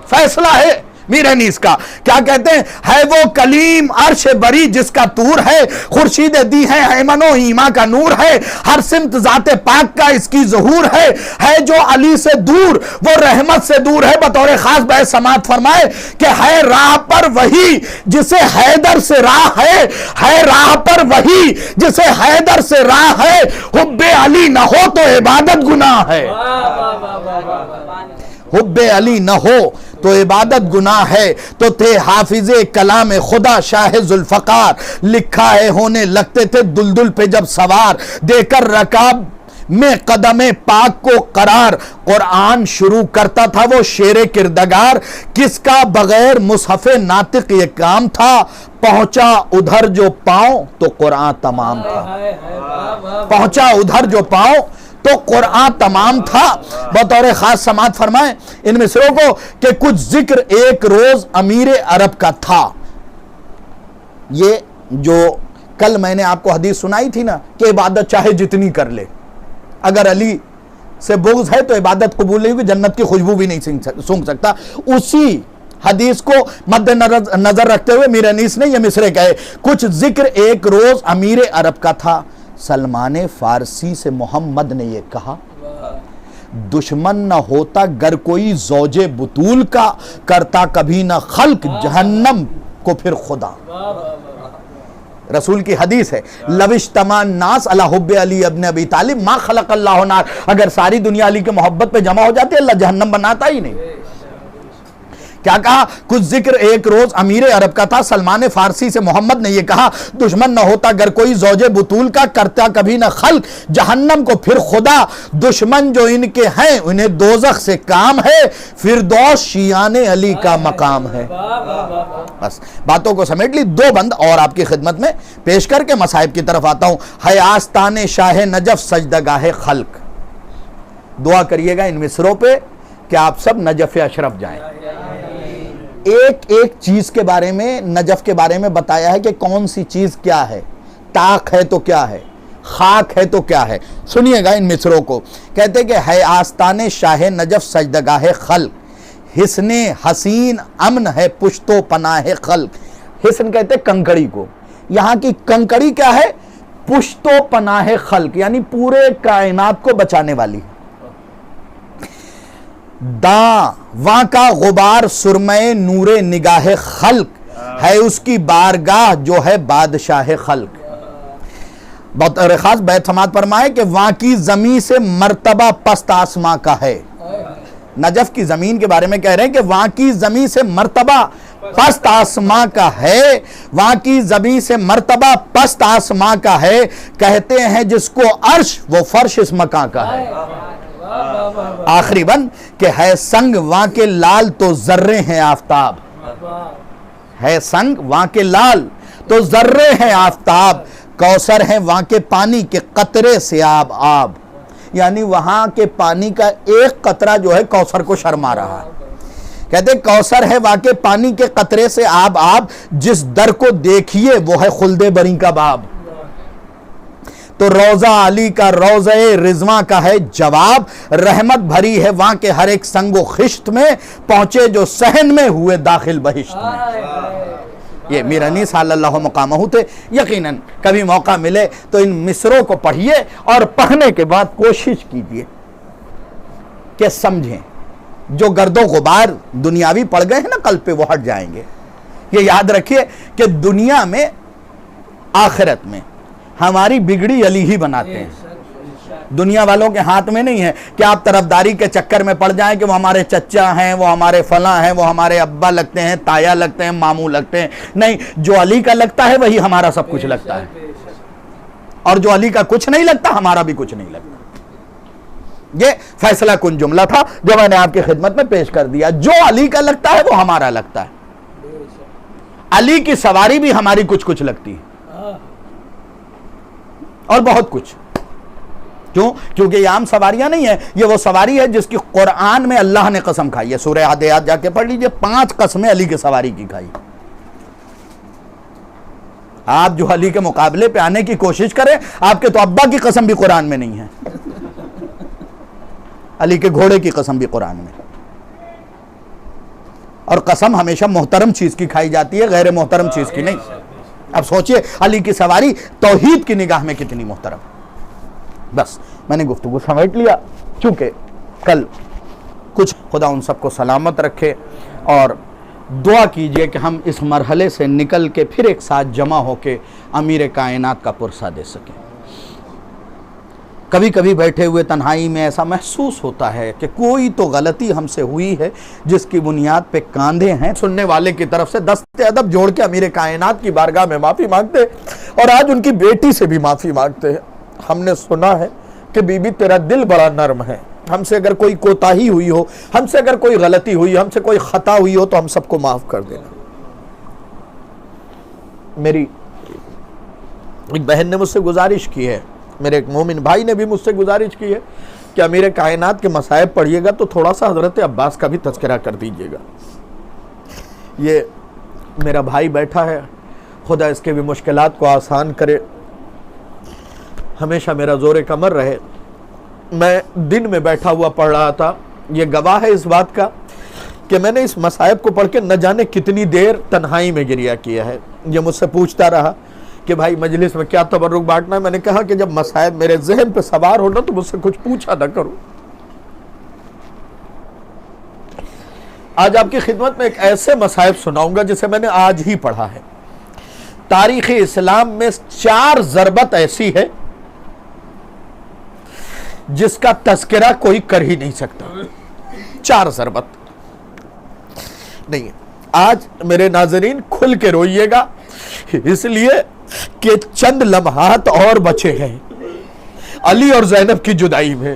فیصلہ ہے میر انیس کا. کیا کہتے ہیں؟ ہے وہ کلیم عرش بری جس کا طور ہے, خورشید دی ہے ایمن و ایما کا نور ہے, ہر سمت ذات پاک کا اس کی ظہور ہے. ہے جو علی سے دور وہ رحمت سے دور ہے. بطور خاص بحث سماعت فرمائے کہ ہے راہ پر وہی جسے حیدر سے راہ ہے, ہے راہ پر وہی جسے حیدر سے راہ ہے, حب علی نہ ہو تو عبادت گناہ ہے. حب علی نہ ہو تو عبادت گناہ ہے. تو تھے حافظ کلام خدا شاہ ذوالفقار, لکھا ہے ہونے لگتے تھے دلدل پہ جب سوار, دے کر رکاب میں قدم پاک کو قرار. قرآن شروع کرتا تھا وہ شیر کردگار, کس کا بغیر مصحف ناطق یہ کام تھا, پہنچا ادھر جو پاؤں تو قرآن تمام تھا. پہنچا ادھر جو پاؤں تو قرآن تمام تھا. بطور خاص سماعت فرمائیں ان مصروں کو کہ کچھ ذکر ایک روز امیر عرب کا تھا. یہ جو کل میں نے آپ کو حدیث سنائی تھی نا کہ عبادت چاہے جتنی کر لے, اگر علی سے بغض ہے تو عبادت قبول نہیں ہوگی, جنت کی خوشبو بھی نہیں سونگھ سکتا. اسی حدیث کو مد نظر رکھتے ہوئے میر انیس نے یہ مصرے کہے, کچھ ذکر ایک روز امیر عرب کا تھا, سلمان فارسی سے محمد نے یہ کہا, دشمن نہ ہوتا گر کوئی زوج بطول کا, کرتا کبھی نہ خلق جہنم کو پھر خدا. رسول کی حدیث ہے, لو اجتمع الناس علی حب علی ابن ابی طالب ما خلق اللہ نار. اگر ساری دنیا علی کے محبت پہ جمع ہو جاتی اللہ جہنم بناتا ہی نہیں. کیا کہا؟ کچھ ذکر ایک روز امیر عرب کا تھا, سلمان فارسی سے محمد نے یہ کہا, دشمن نہ ہوتا گر کوئی زوج بطول کا, کرتا کبھی نہ خلق جہنم کو پھر خدا. دشمن جو ان کے ہیں انہیں دوزخ سے کام ہے, فردوس شیعان علی کا مقام ہے. بس باتوں کو سمیٹ لی. دو بند اور آپ کی خدمت میں پیش کر کے مصائب کی طرف آتا ہوں. ہے آستان شاہ نجف سجدگاہ خلق. دعا کریے گا ان مصروں پہ کہ آپ سب نجف اشرف جائیں. ایک ایک چیز کے بارے میں, نجف کے بارے میں بتایا ہے کہ کون سی چیز کیا ہے, طاق ہے تو کیا ہے, خاک ہے تو کیا ہے. سنیے گا ان مصروں کو. کہتے کہ ہے آستان شاہ نجف سجدگاہ خلق, حسن حسین امن ہے پشتو پناہ خلق. حسن کہتے ہیں کنکڑی کو، یہاں کی کنکڑی کیا ہے؟ پشتو پناہ خلق، یعنی پورے کائنات کو بچانے والی. داں وہاں کا غبار سرمے نور نگاہ خلق ہے اس کی بارگاہ جو ہے بادشاہ خلق. بہت خاص بیت سماعت فرمائے کہ وہاں کی زمین سے مرتبہ پست آسماں کا ہے. نجف کی زمین کے بارے میں کہہ رہے ہیں کہ وہاں کی زمین سے مرتبہ پست آسماں کا ہے، وہاں کی زمین سے مرتبہ پست آسماں کا ہے. کہتے ہیں جس کو عرش وہ فرش اس مکان کا ہے. آخری بند کہ ہے سنگ وہاں کے لال تو ذرے ہیں آفتاب. ہے سنگ وہاں کے لال تو ذرے ہیں آفتاب. کوثر ہیں وہاں کے پانی کے قطرے سے آب آب، یعنی وہاں کے پانی کا ایک قطرہ جو ہے کوثر کو شرما رہا ہے. کہتے ہیں کوثر ہے وہاں کے پانی کے قطرے سے آب آب، جس در کو دیکھیے وہ ہے خلد بری کا باب. تو روضہ علی کا روضہ رضواں کا ہے جواب، رحمت بھری ہے وہاں کے ہر ایک سنگ و خشت میں، پہنچے جو صحن میں ہوئے داخل بہشت میں. یہ میرانی صلی اللہ مقامہ تھے. یقیناً کبھی موقع ملے تو ان مصروں کو پڑھیے اور پڑھنے کے بعد کوشش کیجئے کہ سمجھیں. جو گرد و غبار دنیاوی پڑ گئے ہیں نا قلب پہ، وہ ہٹ جائیں گے. یہ یاد رکھیے کہ دنیا میں آخرت میں ہماری بگڑی علی ہی بناتے ہیں. دنیا والوں کے ہاتھ میں نہیں ہے کہ آپ طرفداری کے چکر میں پڑ جائیں کہ وہ ہمارے چچا ہیں، وہ ہمارے فلاں ہیں، وہ ہمارے ابا لگتے ہیں، تایا لگتے ہیں، ماموں لگتے ہیں. نہیں، جو علی کا لگتا ہے وہی ہمارا سب کچھ لگتا ہے، اور جو علی کا کچھ نہیں لگتا ہمارا بھی کچھ نہیں لگتا. یہ فیصلہ کن جملہ تھا جو میں نے آپ کی خدمت میں پیش کر دیا. جو علی کا لگتا ہے وہ ہمارا لگتا ہے. علی کی سواری بھی ہماری کچھ کچھ لگتی ہے، اور بہت کچھ. کیوں؟ کیونکہ یہ عام سواریاں نہیں ہیں، یہ وہ سواری ہے جس کی قرآن میں اللہ نے قسم کھائی ہے. سورہ عادیات جا کے پڑھ لیجئے، 5 قسمیں علی کی سواری کی کھائی. آپ جو علی کے مقابلے پہ آنے کی کوشش کریں، آپ کے تو ابا کی قسم بھی قرآن میں نہیں ہے، علی کے گھوڑے کی قسم بھی قرآن میں. اور قسم ہمیشہ محترم چیز کی کھائی جاتی ہے، غیر محترم چیز کی نہیں. اب سوچئے علی کی سواری توحید کی نگاہ میں کتنی محترم. بس میں نے گفتگو سمیٹ لیا، چونکہ کل کچھ خدا ان سب کو سلامت رکھے، اور دعا کیجئے کہ ہم اس مرحلے سے نکل کے پھر ایک ساتھ جمع ہو کے امیر کائنات کا پرسہ دے سکیں. کبھی کبھی بیٹھے ہوئے تنہائی میں ایسا محسوس ہوتا ہے کہ کوئی تو غلطی ہم سے ہوئی ہے جس کی بنیاد پہ کاندھے ہیں. سننے والے کی طرف سے دست ادب جوڑ کے امیر کائنات کی بارگاہ میں معافی مانگتے، اور آج ان کی بیٹی سے بھی معافی مانگتے ہیں. ہم نے سنا ہے کہ بی بی تیرا دل بڑا نرم ہے، ہم سے اگر کوئی کوتاہی ہوئی ہو، ہم سے اگر کوئی غلطی ہوئی، ہم سے کوئی خطا ہوئی ہو تو ہم سب کو معاف کر دینا. میری ایک بہن نے مجھ سے گزارش کی ہے، میرے ایک مومن بھائی نے بھی مجھ سے گزارش کی ہے کہ امیر کائنات کے مصائب پڑھیے گا تو تھوڑا سا حضرت عباس کا بھی تذکرہ کر دیجیے گا. یہ میرا بھائی بیٹھا ہے، خدا اس کے بھی مشکلات کو آسان کرے، ہمیشہ میرا زور کمر رہے. میں دن میں بیٹھا ہوا پڑھ رہا تھا، یہ گواہ ہے اس بات کا کہ میں نے اس مصائب کو پڑھ کے نہ جانے کتنی دیر تنہائی میں گریہ کیا ہے. یہ مجھ سے پوچھتا رہا کہ بھائی مجلس میں کیا تبرک بانٹنا ہے. میں نے کہا کہ جب مصائب میرے ذہن پہ سوار ہونا تو مجھ سے کچھ پوچھا نہ کرو. آج آپ کی خدمت میں ایک ایسے مصائب سناؤں گا جسے میں نے آج ہی پڑھا ہے. تاریخ اسلام میں 4 ضربت ایسی ہے جس کا تذکرہ کوئی کر ہی نہیں سکتا. 4 ضربت نہیں. آج میرے ناظرین کھل کے روئیے گا، اس لیے کہ چند لمحات اور بچے ہیں علی اور زینب کی جدائی میں.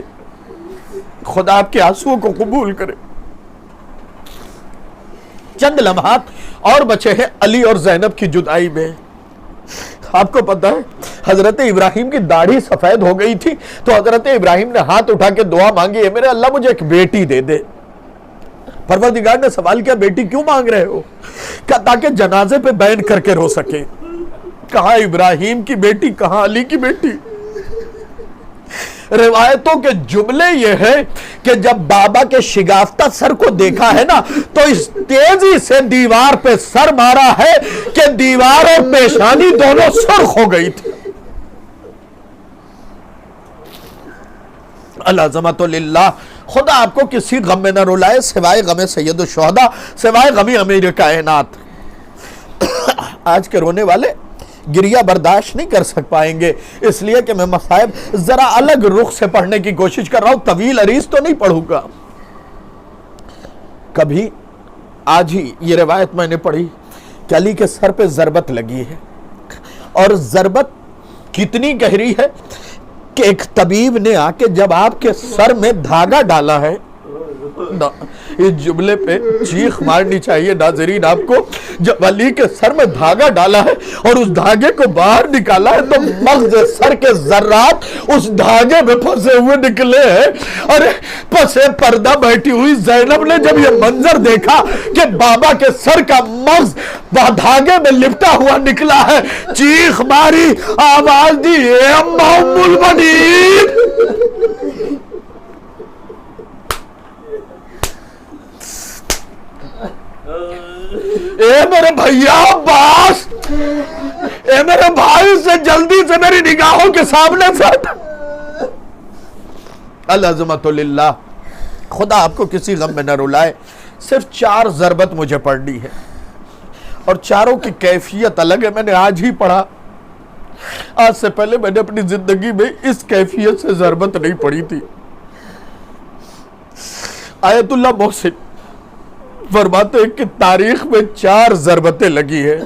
خدا آپ کے آنسوؤں کو قبول کرے. چند لمحات اور بچے ہیں علی اور زینب کی جدائی میں. آپ کو پتہ ہے حضرت ابراہیم کی داڑھی سفید ہو گئی تھی تو حضرت ابراہیم نے ہاتھ اٹھا کے دعا مانگی، ہے میرے اللہ مجھے ایک بیٹی دے دے. پروردگار نے سوال کیا بیٹی کیوں مانگ رہے ہو؟ کہا تاکہ جنازے پہ بیان کر کے رو سکے. کہاں ابراہیم کی بیٹی، کہاں علی کی بیٹی. روایتوں کے جملے یہ ہے کہ جب بابا کے شگافتہ سر کو دیکھا ہے نا تو اس تیزی سے دیوار پہ سر مارا ہے کہ دیوار اور پیشانی دونوں سرخ ہو گئی تھی. العظمت للہ. خدا آپ کو کسی غم میں نہ رلائے سوائے غم سید الشہداء، سوائے غم امیر کائنات. آج کے رونے والے گریہ برداشت نہیں کر سک پائیں گے، اس لیے کہ میں مصائب ذرا الگ رخ سے پڑھنے کی کوشش کر رہا ہوں، طویل عریض تو نہیں پڑھوں گا. کبھی آج ہی یہ روایت میں نے پڑھی کہ علی کے سر پہ ضربت لگی ہے، اور ضربت کتنی گہری ہے کہ ایک طبیب نے آ کے جب آپ کے سر میں دھاگا ڈالا ہے، اس جملے پہ چیخ مارنی چاہیے ناظرین آپ کو. جب علی کے سر میں دھاگا ڈالا ہے اور اس دھاگے کو باہر نکالا ہے تو مغز سر کے ذرات اس دھاگے میں پھنسے ہوئے نکلے ہیں. اور پسے پردہ بیٹھی ہوئی زینب نے جب یہ منظر دیکھا کہ بابا کے سر کا مغز دھاگے میں لپٹا ہوا نکلا ہے، چیخ ماری، آواز دی، اے اماں ام المؤمنین. اے میرے بھیا عباس، اے میرے بھائی سے جلدی سے میری نگاہوں کے سامنے سے. العظمت للہ. خدا آپ کو کسی غم میں نہ رلائے. صرف 4 ضربت مجھے پڑھنی ہے اور چاروں کی کیفیت الگ ہے. میں نے آج ہی پڑھا، آج سے پہلے میں نے اپنی زندگی میں اس کیفیت سے ضربت نہیں پڑھی تھی. آیت اللہ محسن فرماتے ہیں کہ تاریخ میں 4 ضربتیں لگی ہیں،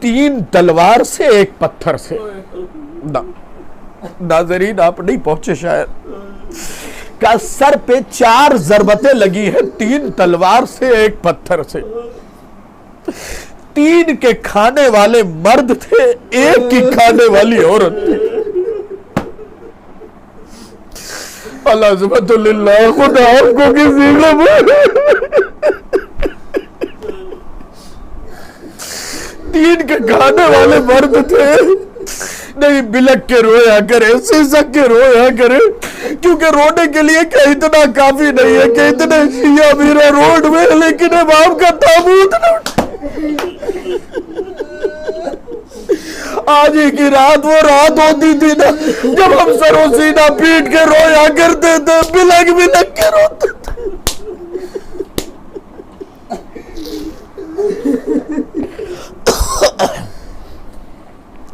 3 تلوار سے 1 پتھر سے. ناظرین آپ نہیں پہنچے شاید. کا سر پہ 4 ضربتیں لگی ہیں، 3 تلوار سے 1 پتھر سے. 3 کے کھانے والے مرد تھے، 1 کی کھانے والی عورت تھی. العظمت للہ. خدا آپ کو کسی غم 3 کے کھانے والے مرد تھے. نہیں بلک کے رویا کرے، سسک کے رویا کرے، کیونکہ رونے کے لیے کہ اتنا کافی نہیں ہے کہ اتنے شیعہ میرا روڈ میں، لیکن امام کا تابوت نہ. آج ہی کی رات وہ رات ہوتی تھی نا جب ہم سر و سینہ پیٹ کے رویا کرتے تھے، بلک بلک کے روتے تھے.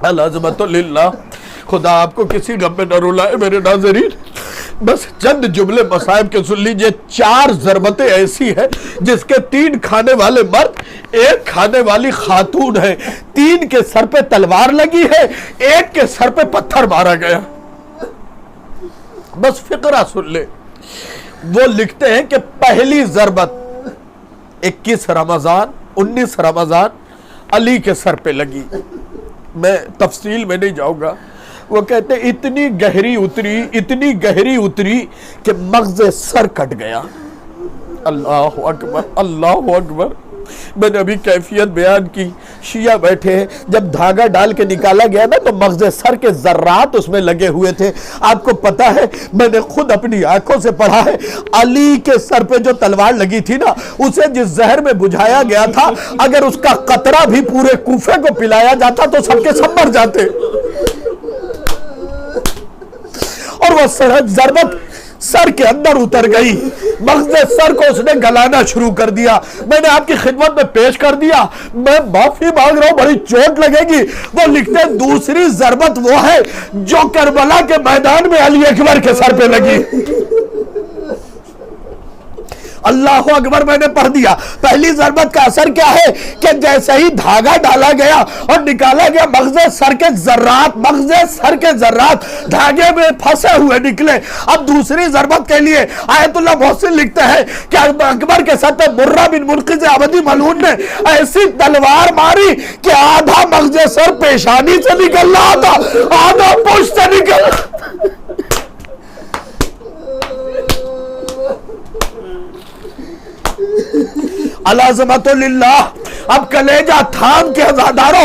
العظمت للہ. خدا آپ کو کسی غم میں نہ رلائے میرے ناظرین. بس چند جملے مصائب کے سن لیجئے. 4 ضربتیں ایسی ہیں جس کے 3 کھانے والے مرد، 1 کھانے والی خاتون ہے. 3 کے سر پہ تلوار لگی ہے، 1 کے سر پہ پتھر مارا گیا. بس فقرہ سن لے. وہ لکھتے ہیں کہ پہلی ضربت 21 رمضان 19 رمضان علی کے سر پہ لگی. میں تفصیل میں نہیں جاؤں گا. وہ کہتے ہیں اتنی گہری اتری کہ مغز سر کٹ گیا. اللہ اکبر، اللہ اکبر. میں نے ابھی کیفیت بیان کی. شیعہ بیٹھے ہیں، جب دھاگا ڈال کے نکالا گیا نا تو مغز سر کے ذرات اس میں لگے ہوئے تھے. آپ کو پتا ہے میں نے خود اپنی آنکھوں سے پڑھا ہے، علی کے سر پہ جو تلوار لگی تھی نا، اسے جس زہر میں بجھایا گیا تھا، اگر اس کا قطرہ بھی پورے کوفے کو پلایا جاتا تو سب کے سب مر جاتے. اور وہ ضربت سر کے اندر اتر گئی، مغز سر کو اس نے گلانا شروع کر دیا. میں نے آپ کی خدمت میں پیش کر دیا، میں معافی مانگ رہا ہوں، بڑی چوٹ لگے گی. وہ لکھتے ہیں دوسری ضربت وہ ہے جو کربلا کے میدان میں علی اکبر کے سر پہ لگی. اللہ اکبر. میں نے پڑھ دیا. پہلی ضربت کا اثر کیا ہے کہ جیسے ہی دھاگا ڈالا گیا اور نکالا گیا، مغز سر کے ذرات دھاگے میں پھنسے ہوئے نکلے. اب دوسری ضربت کے لیے آیت اللہ محسن لکھتے ہیں کہ اکبر کے سر پہ مرہ بن منقذ عبدی ملعون نے ایسی تلوار ماری کہ آدھا مغز سر پیشانی سے نکل رہا تھا، آدھا پشت سے نکل رہا تھا. العظمت للہ. اب کلیجہ تھام کے عزاداروں